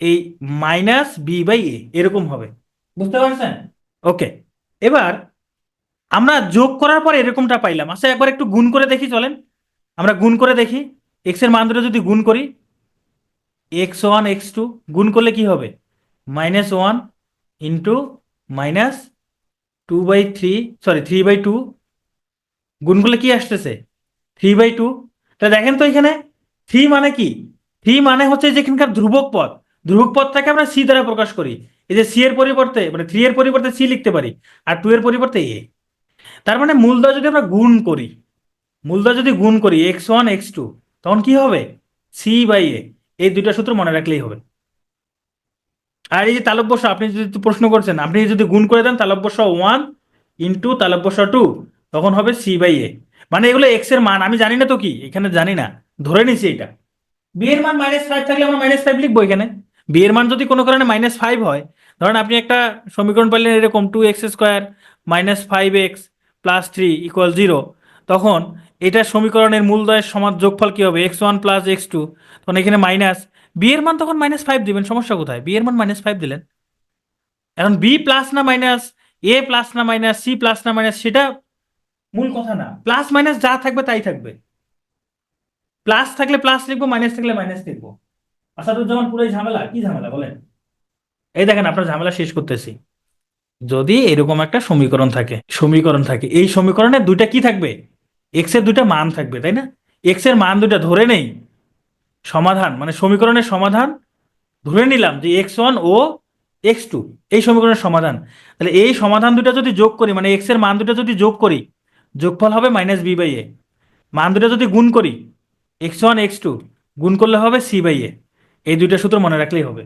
এই মাইনাস বি বাই এ এরকম হবে, বুঝতে পারছেন? ওকে, এবার আমরা যোগ করার পর এরকমটা পাইলাম। আচ্ছা একবার একটু গুণ করে দেখি, চলেন আমরা গুণ করে দেখি। এক্স এর মান দুটো যদি গুণ করি, x1 x2 গুণ করলে কি হবে, -1 ইন্টু -2/3, সরি 3/2, গুণ করলে কি আসতেছে 3/2। তা দেখেন তো এখানে 3 মানে কি, 3 মানে হচ্ছে যেখানকার ধ্রুবক পদ, ধ্রুবক পদটাকে আমরা সি দ্বারা প্রকাশ করি। এই যে সি এর পরিবর্তে, মানে 3 এর পরিবর্তে সি লিখতে পারি, আর 2 এর পরিবর্তে এ। তার মানে মূলদয় যদি আমরা গুণ করি, মূলদয় যদি গুণ করি x1 x2, তখন কি হবে সি বাই এ। এই দুইটা সূত্র মনে রাখলেই হবে। আর এই যে তালব্য স, আপনি যদি প্রশ্ন করছেন, আপনি যদি গুণ করে দেন তালব্য স 1 ইন্টু তালব্য স 2, তখন হবে সি বাই এ। মানে এগুলো এক্স এর মান, আমি জানি না তো কি, এখানে জানি না, ধরে নিছি এটা। বি এর মান -5 থাকলে আমরা -5 লিখবো এখানে। বি এর মান যদি কোনো কারণে -5 হয়, ধরেন আপনি একটা সমীকরণ পেলেন এরকম 2x² -5x + 3 = 0, তখন এটা সমীকরণের মূলদয়ের সমান যোগফল কি হবে, x1 + x2, তখন এখানে মাইনাস, বি এর মান তখন -5 দিবেন, সমস্যা কোথায়, বি এর মান -5 দিলেন। এখন বি প্লাস না মাইনাস, এ প্লাস না মাইনাস, সি প্লাস না মাইনাস, সেটা মূল কথা না, প্লাস মাইনাস যা থাকবে তাই থাকবে। প্লাস থাকলে প্লাস লিখবো, মাইনাস থাকলে মাইনাস লিখবো। আসাদুজ্জামান পুরোই ঝামেলা, কি ঝামেলা বলেন? এই দেখেন আপনার ঝামেলা শেষ করতেছি। যদি এরকম একটা সমীকরণ থাকে, এই সমীকরণে দুইটা কি থাকবে, এক্স এর দুইটা মান থাকবে, তাই না? এক্স এর মান দুইটা ধরে নেই, সমাধান মানে সমীকরণের সমাধান ধরে নিলাম যে x1 ও x2 এই সমীকরণের সমাধান। তাহলে এই সমাধান দুটো যদি যোগ করি, মানে এক্স এর মান দুটো যদি যোগ করি, যোগফল হবে -b/a। মান দুটো যদি গুণ করি, x1 x2 গুণ করলে হবে c/a। এই দুইটা সূত্র মনে রাখলেই হবে।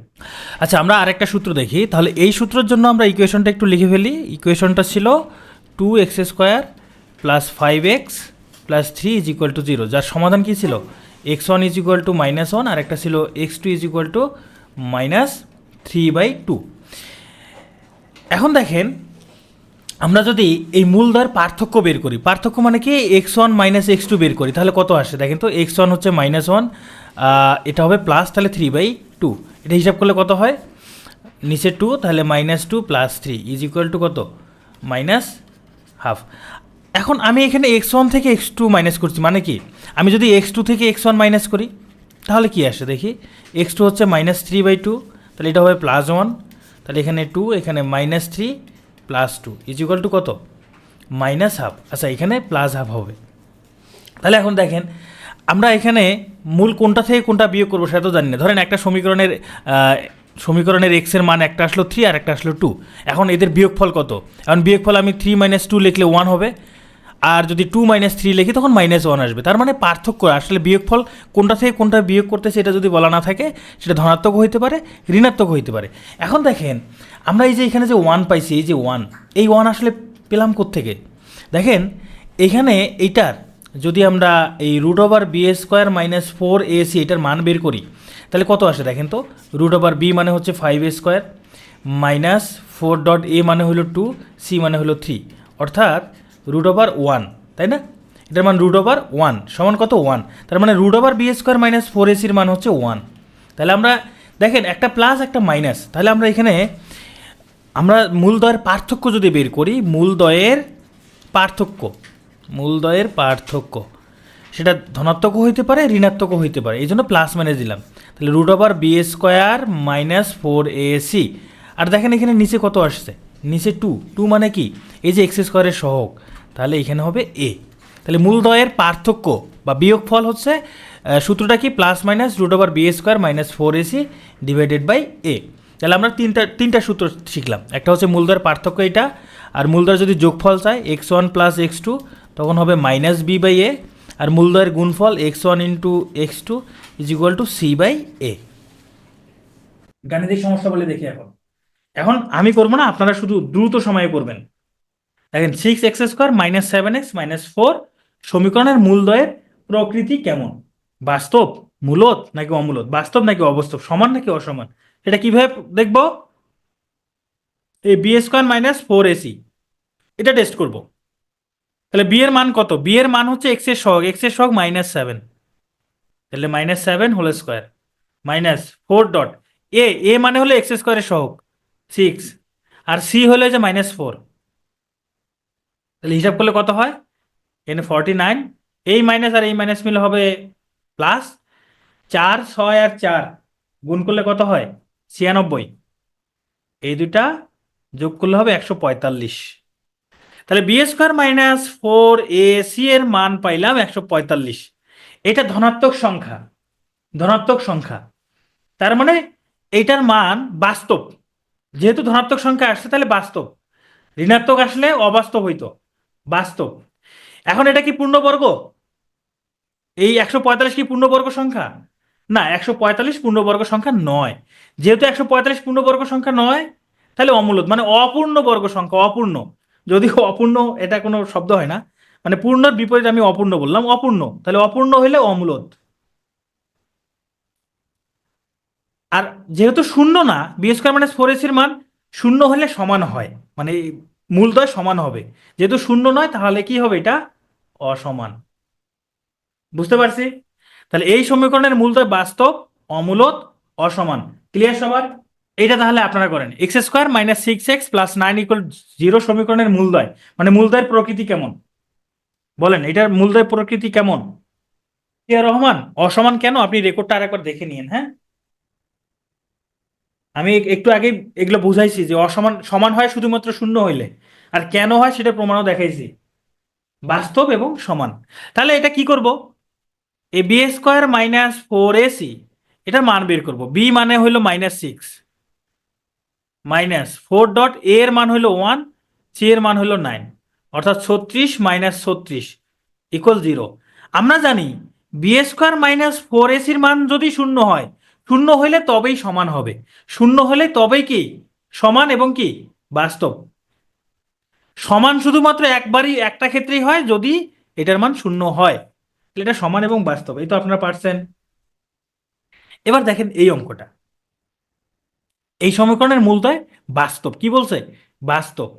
আচ্ছা আমরা আরেকটা সূত্র দেখি, তাহলে এই সূত্রের জন্য আমরা ইকুয়েশনটা একটু লিখে ফেলি। ইকুয়েশনটা ছিল 2x² + 5x + 3 = 0, যার সমাধান কি ছিল, x1 = -1, আর একটা ছিল x2 = -3/2। এখন দেখেন, আমরা যদি এই মূলদয়ের পার্থক্য বের করি, পার্থক্য মানে কি x1 - x2 বের করি, তাহলে কত আসে দেখেন তো, x1 হচ্ছে -1, এটা হবে প্লাস, তাহলে 3/2, এটা হিসাব করলে কত হয়, নিচে 2, তাহলে -2 + 3 = কত, -1/2। এখন আমি এখানে x1 থেকে x2 মাইনাস করছি, মানে কি আমি যদি x2 থেকে x1 মাইনাস করি তাহলে কি আসে দেখি, x2 হচ্ছে -3/2, তাহলে এটা হবে +1, তাহলে এখানে 2, এখানে -3 + 2 = কত, -1/2। আচ্ছা এখানে +1/2 হবে। তাহলে এখন দেখেন আমরা এখানে মূল কোনটা থেকে কোনটা বিয়োগ করবো সেটা তো জানি না। ধরেন একটা সমীকরণের এক্স এর মান একটা আসলো 3 আর একটা আসলো 2, এখন এদের বিয়োগফল কত, এখন বিয়োগফল আমি 3 - 2 লিখলে 1 হবে, আর যদি 2 - 3 লিখি তখন -1 আসবে। তার মানে পার্থক্য, আসলে বিয়োগফল কোনটা থেকে কোনটা বিয়োগ করতেছে এটা যদি বলা না থাকে, সেটা ধনাত্মক হইতে পারে, ঋণাত্মক হইতে পারে। এখন দেখেন আমরা এই যে এখানে যে 1 পাইছি, এই যে 1, এই 1 আসলে পেলাম কোত্থেকে, দেখেন এখানে এইটার যদি আমরা এই √b² - 4ac এটার মান বের করি, তাহলে কত আসে দেখেন তো, √b মানে হচ্ছে 5a² -4.a মানে হলো 2, c মানে হলো 3, অর্থাৎ √1, তাই না? এটার মান √1 সমান কত, 1। তার মানে √b² - 4ac এর মান হচ্ছে 1। তাহলে আমরা দেখেন একটা প্লাস একটা মাইনাস, তাহলে আমরা এখানে আমরা মূলদয়ের পার্থক্য যদি বের করি, মূলদয়ের পার্থক্য সেটা ধনাত্মকও হইতে পারে, ঋণাত্মকও হইতে পারে, এই জন্য প্লাস মাইনাস দিলাম। তাহলে √b² - 4ac, আর দেখেন এখানে নিচে কত আসছে, নিচে 2 মানে কি, এই যে x² এর সহগ, তাহলে এখানে হবে a। তাহলে মূলদয়ের পার্থক্য বা বিয়োগফল হচ্ছে সূত্রটা কি, plus minus √b² - 4ac / a। তাহলে আমরা তিনটা সূত্র শিখলাম, একটা হচ্ছে মূলদয়ের পার্থক্য এটা, আর মূলদয়ের যদি যোগফল চাই x1 + x2 তখন হবে -b/a, আর মূলদয়ের গুণফল x1 × x2 = c/a। গাণিতিক সমস্যা বলে দেখি। এখন আমি করবো না, আপনারা শুধু দ্রুত সময়ে করবেন। দেখেন 6x² - 7x - 4 সমীকরণের মূলদয়ের প্রকৃতি কেমন, বাস্তব, মূলত নাকি অমূলত, বাস্তব নাকি অবাস্তব, সমান নাকি অসমান, এটা কিভাবে দেখব, এই b² - 4ac এটা টেস্ট করব। তাহলে বি এর মান কত? বি এর মান হচ্ছে এক্স এর সহগ, এক্স এর সহগ -7, তাহলে -7 whole square minus 4 dot a মানে হলো এক্স স্কোয়ারের সহগ 6, আর সি হলো যে -4। তাহলে হিসাব করলে কত হয়? এখানে 49, এই মাইনাস আর এই মাইনাস মিলে হবে প্লাস, 4 6 আর 4 গুণ করলে কত হয়? 96, এই দুটা যোগ করলে হবে 145। তাহলে বি স্কোয়ার -4ac এর মান পাইলাম 145। এটা ধনাত্মক সংখ্যা, ধনাত্মক সংখ্যা, তার মানে এইটার মান বাস্তব। যেহেতু ধনাত্মক সংখ্যা আসছে তাহলে বাস্তব, ঋণাত্মক আসলে অবাস্তব হইতো, বাস্তব। এখন এটা কি পূর্ণবর্গ? এই 145 কি পূর্ণবর্গ সংখ্যা? না, 145 পূর্ণবর্গ সংখ্যা নয়। যেহেতু 145 পূর্ণবর্গ সংখ্যা নয়, তাহলে অমূলদ মানে অপূর্ণবর্গ সংখ্যা, অপূর্ণ। যদিও অপূর্ণ এটা কোনো শব্দ হয় না, মানে পূর্ণর বিপরীত আমি অপূর্ণ বললাম, অপূর্ণ, তাহলে অপূর্ণ হইলে অমূলদ। আর যেহেতু শূন্য না, বি স্কোয়ার -4ac এর মান শূন্য হলে সমান হয়, মানে মূলদ্বয় সমান হবে। যেহেতু শূন্য নয় তাহলে কি হবে? এটা অসমান। বুঝতে পারছি? তাহলে এই সমীকরণের মূলদ্বয় বাস্তব, অমূলদ, অসমান। ক্লিয়ার সবার? এইটা তাহলে আপনারা করেন। x² - 6x + 9 = 0 সমীকরণের মূলদ্বয়, মানে মূলদ্বয়ের প্রকৃতি কেমন বলেন? এটার মূলদ্বয় প্রকৃতি কেমন? ক্লিয়ার রহমান? অসমান কেন? আপনি রেকর্ডটা আরেকবার দেখে নিন। হ্যাঁ, আমি একটু আগে এগুলো বুঝাইছি যে অসমান সমান হয় শুধুমাত্র শূন্য হইলে, আর কেন হয় সেটা প্রমাণও দেখাইছি, বাস্তব এবং সমান। তাহলে এটা কি করব? এই b² - 4ac এটার মান বের করব। বি মানে হইল -6, -4 ডট এ এর মান হইল 1, সি এর মান হইল 9, অর্থাৎ 36 - 36 = 0। আমরা জানি b² - 4ac এর মান যদি শূন্য হয়, শূন্য হইলে তবেই সমান হবে, শূন্য হলে তবেই কি সমান এবং কি বাস্তব। সমান শুধুমাত্র একবারই একটা ক্ষেত্রেই হয়, যদি এটার মান শূন্য হয়, তাহলে এটা সমান এবং বাস্তব। এই তো আপনারা পারছেন। এবার দেখেন এই অঙ্কটা, এই সমীকরণের মূলদয় বাস্তব। কি বলছে? বাস্তব।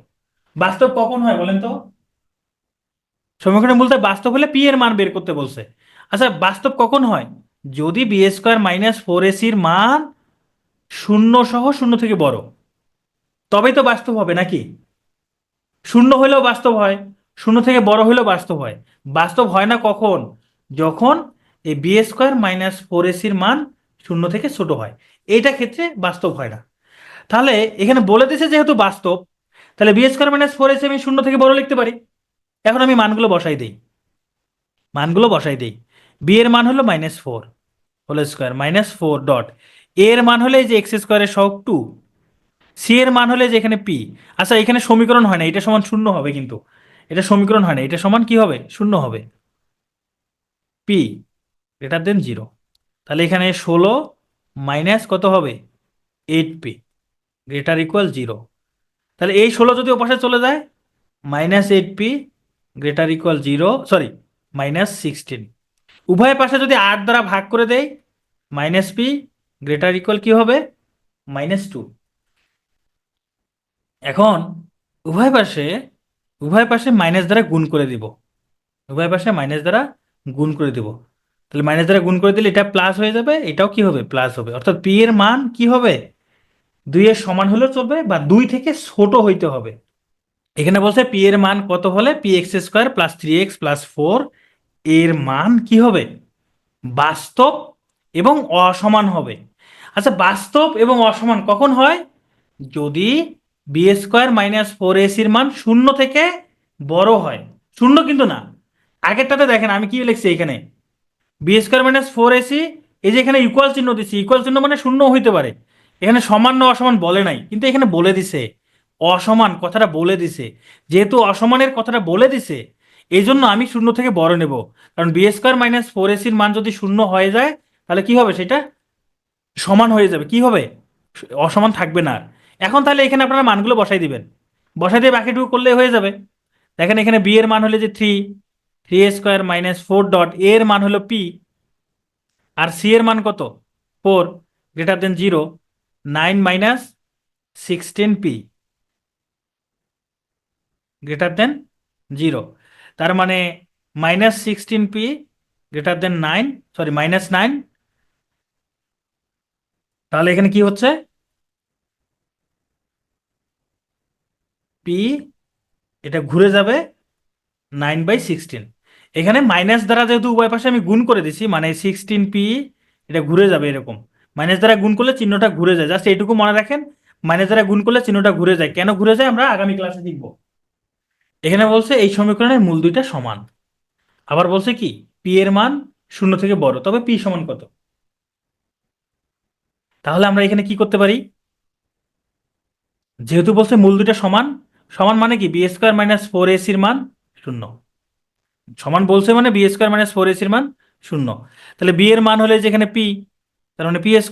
বাস্তব কখন হয় বলেন তো? সমীকরণের মূলদয় বাস্তব হলে পি এর মান বের করতে বলছে। আচ্ছা, বাস্তব কখন হয়? যদি b² - 4ac এর মান শূন্য সহ শূন্য থেকে বড়, তবেই তো বাস্তব হবে নাকি? শূন্য হইলেও বাস্তব হয়, শূন্য থেকে বড় হইলেও বাস্তব হয়। বাস্তব হয় না কখন? যখন এই b² - 4ac এর মান শূন্য থেকে ছোট হয়, এইটা ক্ষেত্রে বাস্তব হয় না। তাহলে এখানে বলে দিছে যেহেতু বাস্তব, তাহলে b² - 4ac আমি শূন্য থেকে বড় লিখতে পারি। এখন আমি মানগুলো বসাই দিই, মানগুলো বসাই দিই। বি এর মান হলো -4 হোল স্কোয়ার -4 ডট এ এর মান হলে এই যে x² সহগ 2, সি এর মান হলে যে এখানে পি। আচ্ছা, এখানে সমীকরণ হয় না, এটা সমান শূন্য হবে, কিন্তু এটা সমীকরণ হয় না, এটা সমান কি হবে? শূন্য হবে। পি > 0, তাহলে এখানে 16 মাইনাস কত হবে? 8p > 0। তাহলে এই 16 যদি ওপাশে চলে যায়, -8p > 0, সরি -16। উভয় পাশে যদি 8 দ্বারা ভাগ করে দেই, -p কি হবে? -2। এখন উভয় পাশে, উভয় পাশে মাইনাস দ্বারা গুণ করে দিব, উভয় পাশে মাইনাস দ্বারা গুণ করে দিব। তাহলে মাইনাস দ্বারা গুণ করে দিলে এটা প্লাস হয়ে যাবে, এটাও কি হবে? প্লাস হবে। অর্থাৎ পি এর মান কি হবে? 2 এর সমান হলেও চলবে, বা 2 থেকে ছোট হইতে হবে। এখানে বলছে পি এর মান কত হলে px² + 3x + 4 এর মান কি হবে? বাস্তব এবং অসমান হবে। আচ্ছা, বাস্তব এবং অসমান কখন হয়? যদি b² - 4ac এর মান শূন্য থেকে বড় হয়। শূন্য কিন্তু না, আগেরটাতে দেখেন আমি কি লিখছি এখানে, b² - 4ac, এই যে এখানে ইকুয়াল চিহ্ন দিচ্ছি, ইকুয়াল চিহ্ন মানে শূন্য হইতে পারে। এখানে সমান না অসমান বলে নাই, কিন্তু এখানে বলে দিছে অসমান কথাটা বলে দিছে। যেহেতু অসমানের কথাটা বলে দিছে, এই জন্য আমি শূন্য থেকে বড় নেব। কারণ b² - 4ac এর মান যদি শূন্য হয়ে যায়, তাহলে কি হবে? সেটা সমান হয়ে যাবে, কি হবে? অসমান থাকবে না আর। এখন তাহলে এখানে আপনারা মানগুলো বসাই দিবেন, বসাই দিয়ে বাকিটুকু করলে হয়ে যাবে। দেখেন এখানে বি এর মান হলো যে 3, 3a² - 4 ডট এ এর মান হলো পি, আর সি এর মান কত? 4 > 0, 9 - 16p গ্রেটার দেন 0। তার মানে -16p গ্রেটার দেন 9, সরি -9। তাহলে এখানে কি হচ্ছে, পি এটা ঘুরে যাবে 9/16। এখানে মাইনাস দ্বারা যেহেতু উভয় পাশে আমি গুণ করে দিছি, মানে 16p এটা ঘুরে যাবে এরকম। মাইনাস দ্বারা গুণ করলে চিহ্নটা ঘুরে যায়, জাস্ট এইটুকু মনে রাখেন, মাইনাস দ্বারা গুণ করলে চিহ্নটা ঘুরে যায়। কেন ঘুরে যায় আমরা আগামী ক্লাসে শিখব। এখানে বলছে এই সমীকরণের মূল দুইটা সমান। আবার বলছে কি, পি এর মান 0 থেকে বড়, তবে পি সমান কত। তাহলে আমরা এখানে কি করতে পারি, যেহেতু বলছে মূল দুইটা সমান, সমান মানে কি b² - 4ac-র মান 0। সমান বলছে মানে b² - 4ac-র মান 0। তাহলে বি এর মান হলে যেখানে পি, তার মানে p² -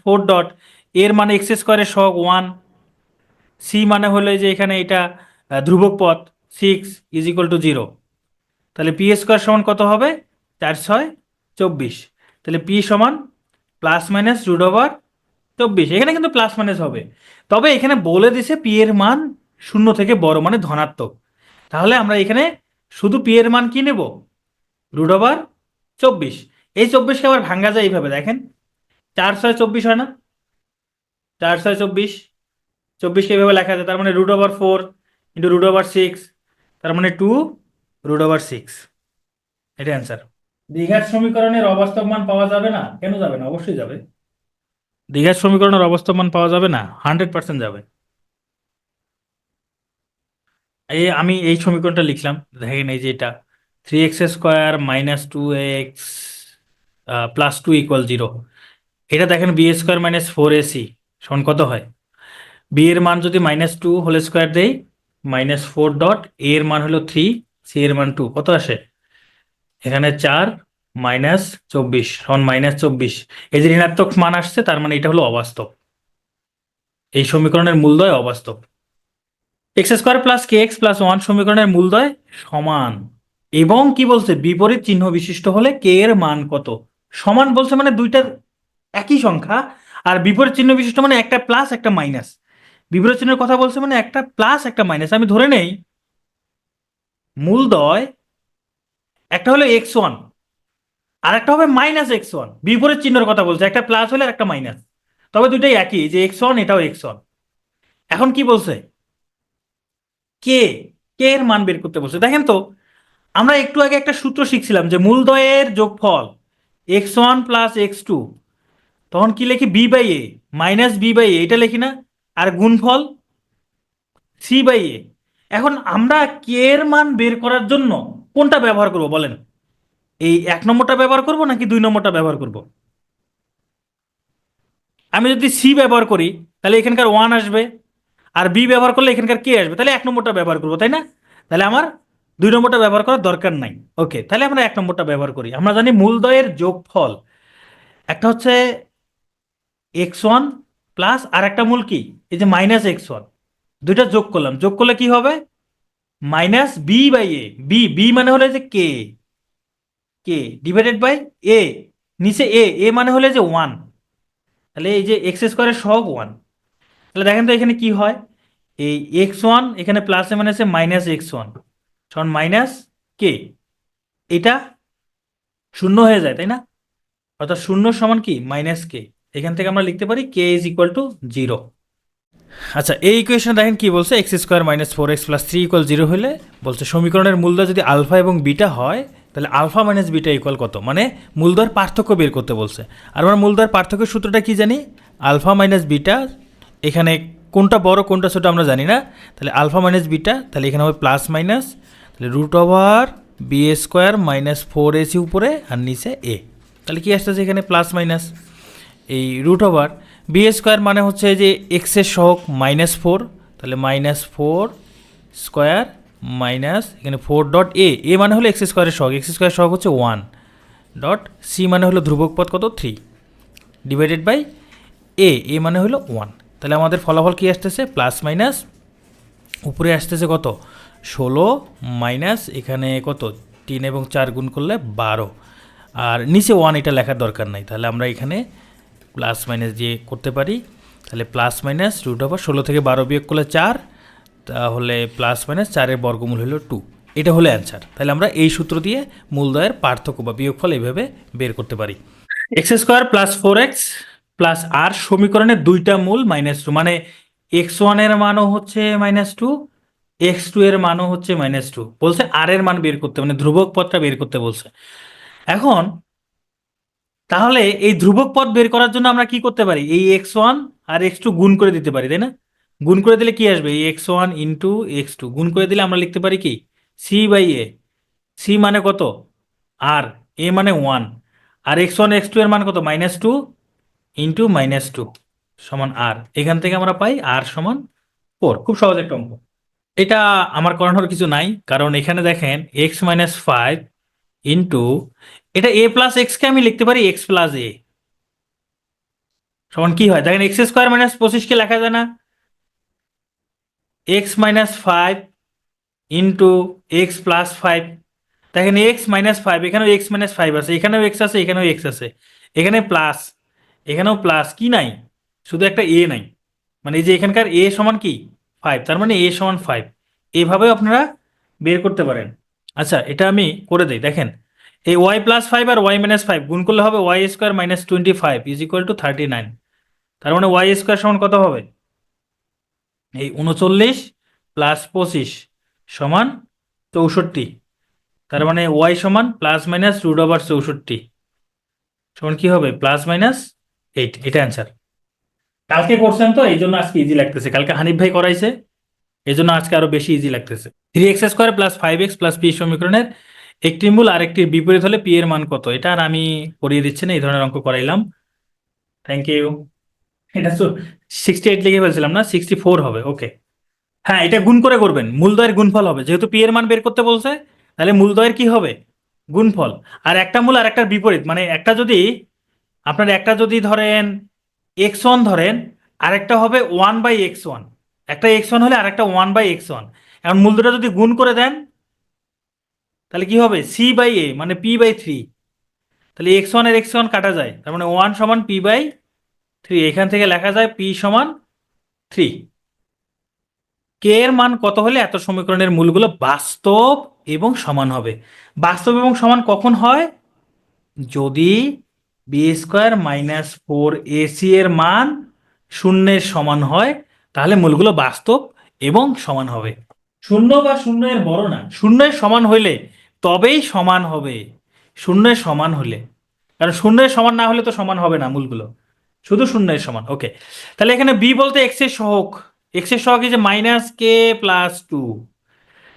4 ডট, এর মানে x² সহগ 1, সি মানে হলে যে এখানে এটা ধ্রুবক পদ 6 = 0। তাহলে p² সমান কত হবে, 4×6 = 24। তাহলে পি সমান ±√24। এখানে কিন্তু প্লাস মাইনাস হবে, তবে এখানে বলে দিছে পি এর মান 0 থেকে বড় মানে ধনাত্মক। তাহলে আমরা এখানে শুধু পি এর মান কি নেব, √24। এই 24কে আবার ভাঙ্গা যায় এইভাবে, দেখেন 4×6 = 24 হয় না, 4×6 = 24। 24কে এইভাবে লেখা যায়, তার মানে √4 × √6, তার মানে 2√6। এটা অ্যান্সার। দ্বিঘাত সমীকরণের অবাস্তব মান পাওয়া যাবে না, কেন যাবে না, অবশ্যই যাবে। দ্বিঘাত সমীকরণের অবাস্তব মান পাওয়া যাবে না, 100% যাবে। আমি এই সমীকরণটা লিখলাম, দেখেন এই যে এটা 3x² - 2x +2 = 0। এটা দেখেন b² - 4ac সমান কত হয়। বি এর মান যদি -2² দেই, -4 ডট, এ এর মান হলো 3, সি এর মান 2, কত আসে এখানে 4 - 24 সমান -24। এই যে ঋণাত্মক মান আসছে, তার মানে এটা হলো অবাস্তব। এই সমীকরণের মূলদ্বয় অবাস্তব। x² + kx+1 সমীকরণের মূলদ্বয় সমান, এবং কি বলছে, বিপরীত চিহ্ন বিশিষ্ট হলে কে এর মান কত। সমান বলছে মানে দুইটার একই সংখ্যা, আর বিপরীত চিহ্ন বিশিষ্ট মানে একটা প্লাস একটা মাইনাস। বিপরীত চিহ্নের কথা বলছে মানে একটা প্লাস একটা মাইনাস। আমি ধরে নেই মূলদ্বয় একটা হলো x1 আর একটা হবে -x1। বিপরীত চিহ্নের কথা বলছে, একটা প্লাস হলে আর একটা মাইনাস, তবে দুইটাই একই, যে x1 এটাও x1। এখন কি বলছে, কে কে এর মান বের করতে বলছে। দেখেন তো, আমরা একটু আগে একটা সূত্র শিখছিলাম যে মূলদ্বয়ের যোগফল x1 + x2, তখন কি লিখি b/a -b/a, এটা লিখি না, আর গুণফল c/a। এখন আমরা কে এর মান বের করার জন্য কোনটা ব্যবহার করব বলেন, এই 1 নম্বরটা ব্যবহার করব নাকি 2 নম্বরটা ব্যবহার করব। আমি যদি সি ব্যবহার করি তাহলে এখানকার 1 আসবে, আর বি ব্যবহার করলে এখানকার কে আসবে, তাহলে 1 নম্বরটা ব্যবহার করবো, তাই না। তাহলে আমার 2 নম্বরটা ব্যবহার করার দরকার নাই। ওকে, তাহলে আমরা 1 নম্বরটা ব্যবহার করি। আমরা জানি মূলদ্বয়ের যোগফল একটা হচ্ছে x1 প্লাস আর একটা মূল কি, এই যে -x1, দুইটা যোগ করলাম, যোগ করলে কি হবে -b/a। বি বি মানে হলো যে কে, কে ডিভাইডেড বাই এ, নিচে এ মানে হলো যে 1। তাহলে এই যে x² সহগ 1। তাহলে দেখেন তো এখানে কি হয়, এই x1 এখানে প্লাসে মানে আছে -x1 সমান মাইনাস কে, এটা 0 হয়ে যায়, তাই না। অর্থাৎ 0 সমান কি -কে। এখান থেকে আমরা লিখতে পারি k = 0। আচ্ছা, এই ইকুয়েশনে দেখেন কি বলছে, x² - 4x + 3 = 0 হলে বলছে সমীকরণের মূলদ্বয় যদি আলফা এবং বিটা হয়, তাহলে আলফা - বিটা = কত, মানে মূলদ্বয়ের পার্থক্য বের করতে বলছে। আর আমরা মূলদ্বয়ের পার্থক্যের সূত্রটা কি জানি, আলফা - বিটা, এখানে কোনটা বড় কোনটা ছোট আমরা জানি না, তাহলে আলফা - বিটা, তাহলে এখানে হবে প্লাস মাইনাস, তাহলে √b² - 4ac উপরে আর নিচে এ, তাহলে কি আসতেছে এখানে প্লাস মাইনাস। এই √b² মানে হচ্ছে যে এক্সের সহগ -4, তাহলে -4² মাইনাস এখানে 4 ডট এ মানে হলো x² সহগ, x² সহগ হচ্ছে 1 ডট, সি মানে হলো ধ্রুবক পদ কত 3, ডিভাইডেড বাই এ মানে হলো 1। তাহলে আমাদের ফলাফল কি আসতেছে, প্লাস মাইনাস উপরে আসতেছে কত 16 মাইনাস এখানে কত 3 এবং 4 গুণ করলে 12, আর নিচে 1 এটা লেখার দরকার নাই। তাহলে আমরা এখানে প্লাস মাইনাস দিয়ে করতে পারি। তাহলে প্লাস মাইনাস √16 থেকে 12 বিয়োগ করলে 4, তাহলে প্লাস মাইনাস 4-এর বর্গমূল হলো 2। এটা হলো অ্যান্সার। তাহলে আমরা এই সূত্র দিয়ে মূলদ্বয়ের পার্থক্য বা বিয়োগফল এইভাবে বের করতে পারি। X square plus 4x plus আর সমীকরণের দুইটা মূল -2, মানে x1 এর মানও হচ্ছে -2, x2 এর মানও হচ্ছে -2। বলছে আর এর মান বের করতে, মানে ধ্রুবক পদটা বের করতে বলছে। এখন তাহলে এই ধ্রুবক পদ বের করার জন্য আমরা কি করতে পারি? এই x1 আর x2 গুণ করে দিতে পারি, তাই না? গুণ করে দিলে কি আসবে? এই x1 ইন্টু x2 গুণ করে দিলে আমরা লিখতে পারি কি c/a। সি মানে কত? আর এ মানে 1, আর x1 x2 এর মান কত? -2 ইন্টু -2 সমান আর। এখান থেকে আমরা পাই আর সমান 4। খুব সহজ একটা অঙ্ক। এটা আমার করানোর কিছু নাই, কারণ এখানে দেখেন x-5 ইন্টু এটা a প্লাস এক্সকে আমি লিখতে পারি x প্লাস এ সমান কি হয় দেখেন, এক্স স্কোয়ার মাইনাস 25 কে লেখা যায় না? x-5 into x plus 5। দেখেন x-5, এখানেও x-5 আছে, এখানেও x আছে, এখানেও x আছে, এখানে প্লাস, এখানেও প্লাস, কি নাই? শুধু একটা এ নাই। মানে এই যে এখানকার এ সমান কি 5, তার মানে এ সমান 5। এভাবেও আপনারা বের করতে পারেন। আচ্ছা, এটা আমি করে দেই। দেখেন এই y+5 আর y-5 গুণ করলে হবে y² minus 25 is equal two 39। তার মানে y² সমান কত হবে? এই 39 প্লাস 25 সমান 64। তার মানে y সমান প্লাস মাইনাস √64 সমান কি হবে? +-8। এটা অ্যান্সার। কালকে করছেন তো এই জন্য আজকে ইজি লাগতেছে, কালকে হানিফ ভাই করাইছে এই জন্য আজকে আরো বেশি ইজি লাগতেছে। 3x² plus 5x plus P সমীকরণের একটি মূল আর একটি বিপরীত হলে পি এর মান কত? এটা আর আমি করিয়ে দিচ্ছি না, এই ধরনের অঙ্ক করাইলাম। Thank you. এটা তো 68 লিখে ফেলছিলাম না, 64 হবে। ওকে, হ্যাঁ এটা গুণ করে করবেন, মূলদ্বয়ের গুণফল হবে, যেহেতু পি এর মান বের করতে বলছে তাহলে মূলদ্বয়ের কি হবে? গুণফল। আর একটা মূল আর একটার বিপরীত, মানে একটা যদি আপনার একটা যদি ধরেন x1 ধরেন, আরেকটা হবে 1/x1। একটা x1 হলে আরেকটা 1/x1। এখন মূল দুটো যদি গুণ করে দেন তাহলে কি হবে? c/a মানে p/3। তাহলে x1 এর x1 কাটা যায়, তার মানে 1 সমান p/3। এখান থেকে লেখা যায় p সমান 3। কে এর মান কত হলে এত সমীকরণের মূলগুলো বাস্তব এবং সমান হবে? বাস্তব এবং সমান কখন হয়? যদি b² - 4ac এর মান শূন্যের সমান হয়, তাহলে মূলগুলো বাস্তব এবং সমান হবে। শূন্য বা শূন্য এর বড় না, শূন্যের সমান হইলে তবেই সমান হবে। শূন্যের সমান হলে, কারণ শূন্যের সমান না হলে তো সমান হবে না মূলগুলো, শুধু শূন্যের সমান। ওকে, তাহলে এখানে বি বলতে এক্স এর সহগ। এক্স এর সহগ এই যে -k+2,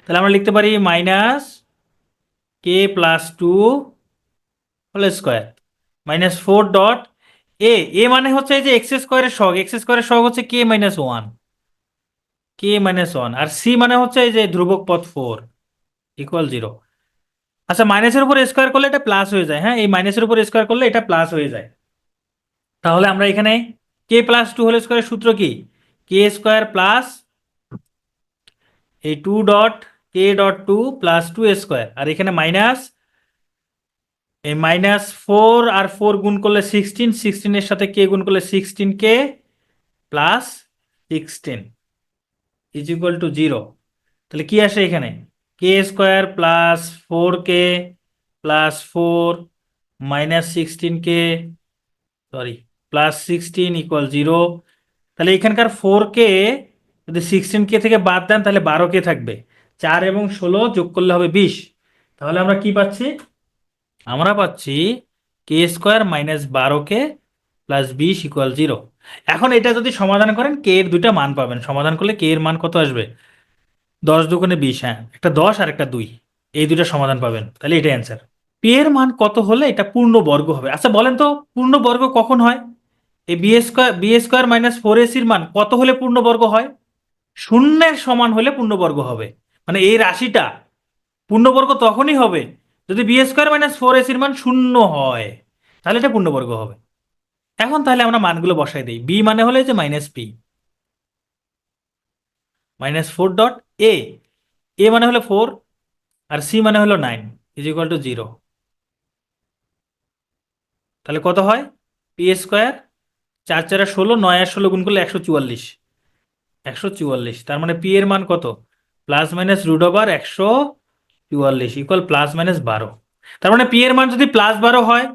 তাহলে আমরা লিখতে পারি -k+2 whole square -4 dot A. এ মানে হচ্ছে এই যে এক্স স্কোয়ারের সহগ, এক্স স্কোয়ারের সহগ হচ্ছে k-1, k-1। আর সি মানে হচ্ছে এই যে ধ্রুবক পদ 4 ইকুয়াল 0। আচ্ছা, মাইনাসের উপর স্কোয়ার করলে এটা প্লাস হয়ে যায়। হ্যাঁ, এই মাইনাসের উপর স্কোয়ার করলে এটা প্লাস হয়ে যায়। তাহলে আমরা এখানে k+2 হোল স্কোয়ারের সূত্র কি? k² প্লাস এই 2 ডট k.2 প্লাস 2 স্কোয়ার, আর এখানে মাইনাস, এই -4 আর 4 গুণ করলে 16, 16 এর সাথে কে গুণ করলে 16k plus 16 is equal to 0। তাহলে কি আসে এখানে? k² plus 4k plus 4 -16k, sorry, plus 16 equal 0। তাহলে এখানকার 4k যদি 16k থেকে বাদ দেন তাহলে 12k থাকবে। 4 এবং 16 যোগ করলে হবে 20। তাহলে আমরা কি পাচ্ছি? আমরা পাচ্ছি k² - 12k প্লাস 20 ইকুয়াল 0। এখন এটা যদি সমাধান করেন কে এর দুইটা মান পাবেন। সমাধান করলে কে এর মান কত আসবে? 10×2 = 20। হ্যাঁ, একটা 10 আর একটা 2, এই দুইটা সমাধান পাবেন। তাহলে এটা অ্যান্সার। পি এর মান কত হলে এটা পূর্ণ বর্গ হবে? আচ্ছা বলেন তো, পূর্ণ বর্গ কখন হয়? এই b² - 4ac-র মান কত হলে পূর্ণ বর্গ হয়? শূন্যের সমান হলে পূর্ণবর্গ হবে। মানে এই রাশিটা পূর্ণবর্গ তখনই হবে যদি b² - 4ac-র মান শূন্য হয়, তাহলে এটা পূর্ণবর্গ হবে। এখন তাহলে আমরা মানগুলো বসাই দিই। বি মানে হলো যে -p, -4 ডট এ, এ মানে হলো 4 আর সি মানে হলো 9 ইজ ইকুয়াল টু 0। তাহলে কত হয়? p², 4 4 16, 9 আর 16 গুণ করলে 144। 144, তার মানে পি এর মান কত? Plus minus root over 144 equal plus minus 12। তার মানে পি এর মান যদি প্লাস 12 হয়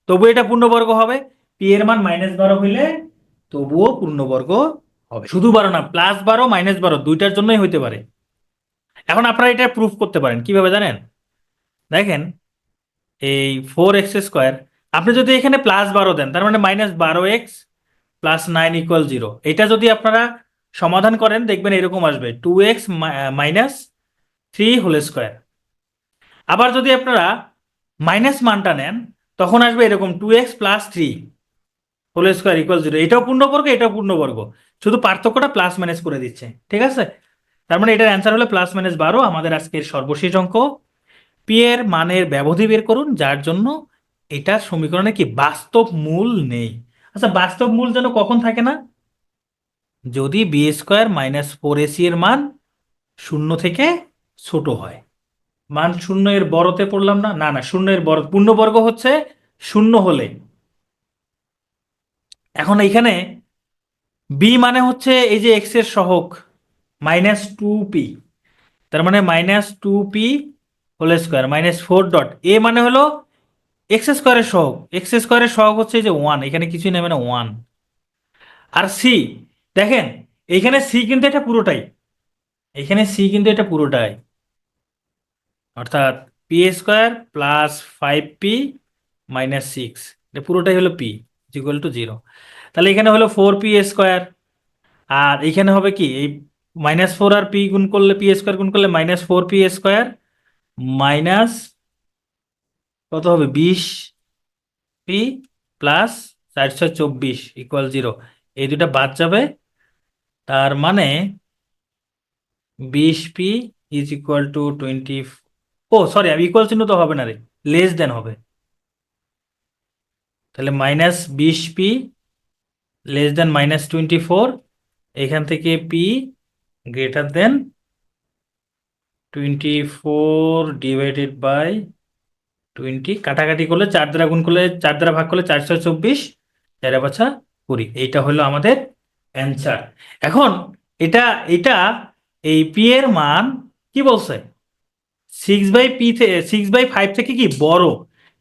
তবু এটা পূর্ণবর্গ হবে, পি এর মান মাইনাস 12 হইলে তবুও পূর্ণবর্গ হবে। শুধু 12 না, প্লাস 12 মাইনাস 12 দুইটার জন্যই হইতে পারে। এখন আপনারা এটা প্রুফ করতে পারেন কিভাবে জানেন? দেখেন, এই 4x² আপনি যদি এখানে প্লাস 12 দেন তার মানে -12x প্লাস 9 ইকুয়াল 0। এটা যদি আপনারা সমাধান করেন দেখবেন এরকম আসবে 2x মাইনাস 3 হোল স্কোয়ার। আবার যদি আপনারা মাইনাস মানটা নেন তখন আসবে এরকম 2x plus 3 whole square equal 0। এটাও পূর্ণবর্গ, এটাও পূর্ণবর্গ, শুধু পার্থক্যটা প্লাস মাইনাস করে দিচ্ছে। ঠিক আছে, তার মানে এটার অ্যান্সার হলো প্লাস মাইনাস 12। আমাদের আজকের সর্বশেষ অঙ্ক, পি এর মানের ব্যবধি বের করুন যার জন্য এটার সমীকরণে কি বাস্তব মূল নেই। আচ্ছা, বাস্তব মূল যেন কখন থাকে না? যদি বি² মাইনাস 4ac এর মান শূন্য থেকে ছোট হয়। মান শূন্য এর বড়তে পড়লাম না, না না, শূন্য এর বড় পূর্ণবর্গ হচ্ছে শূন্য হলে। এখন এইখানে বি মানে হচ্ছে এই যে এক্স এর সহগ -2p, তার মানে -2p হোল স্কোয়ার -4 এ মানে হলো x² সহগ, x² সহগ হচ্ছে এই যে 1, এখানে কিছুই নেই মানে 1। আর সি, দেখেন এইখানে সি কিন্তু এটা পুরোটাই, এখানে সি কিন্তু এটা পুরোটাই, অর্থাৎ p² প্লাস 5p মাইনাস 6, এটা পুরোটাই হলো p ইকুয়াল টু 0। তাহলে এখানে হলো 4p², আর এখানে হবে কি এই -4 আর p গুণ করলে p² গুণ করলে -4p² মাইনাস কত হবে 20p প্লাস 424 ইকুয়াল 0। এই দুটা বাদ যাবে, তার মানে 20p is equal to 20। Oh sorry, আমি ইকুয়াল চিহ্ন তো হবে না রে, লেস দেন হবে। তাহলে -20p লেস দেন -24, এখান থেকে p greater than 24 divided by 20, কাটাকাটি করলে 4 দ্বারা গুণ করলে 4 দ্বারা ভাগ করলে 424, 4×5 20, এইটা হলো আমাদের অ্যান্সার। এখন এটা এটা এই পি এর মান কি বলছে? 6/p থেকে 6/5 থেকে কি বড়,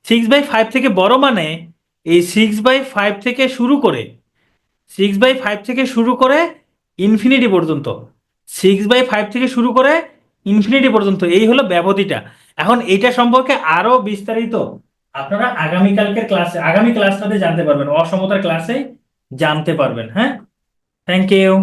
6/5 থেকে বড় মানে এই 6/5 থেকে শুরু করে 6/5 থেকে শুরু করে ইনফিনিটি পর্যন্ত, 6/5 থেকে শুরু করে ইনফিনিটি পর্যন্ত, এই হলো ব্যবধিটা। এখন এইটা সম্পর্কে আরো বিস্তারিত আপনারা আগামীকালকের ক্লাসে, আগামী ক্লাসটাতে জানতে পারবেন, অসমতার ক্লাসে জানতে পারবেন। হ্যাঁ, থ্যাংক ইউ।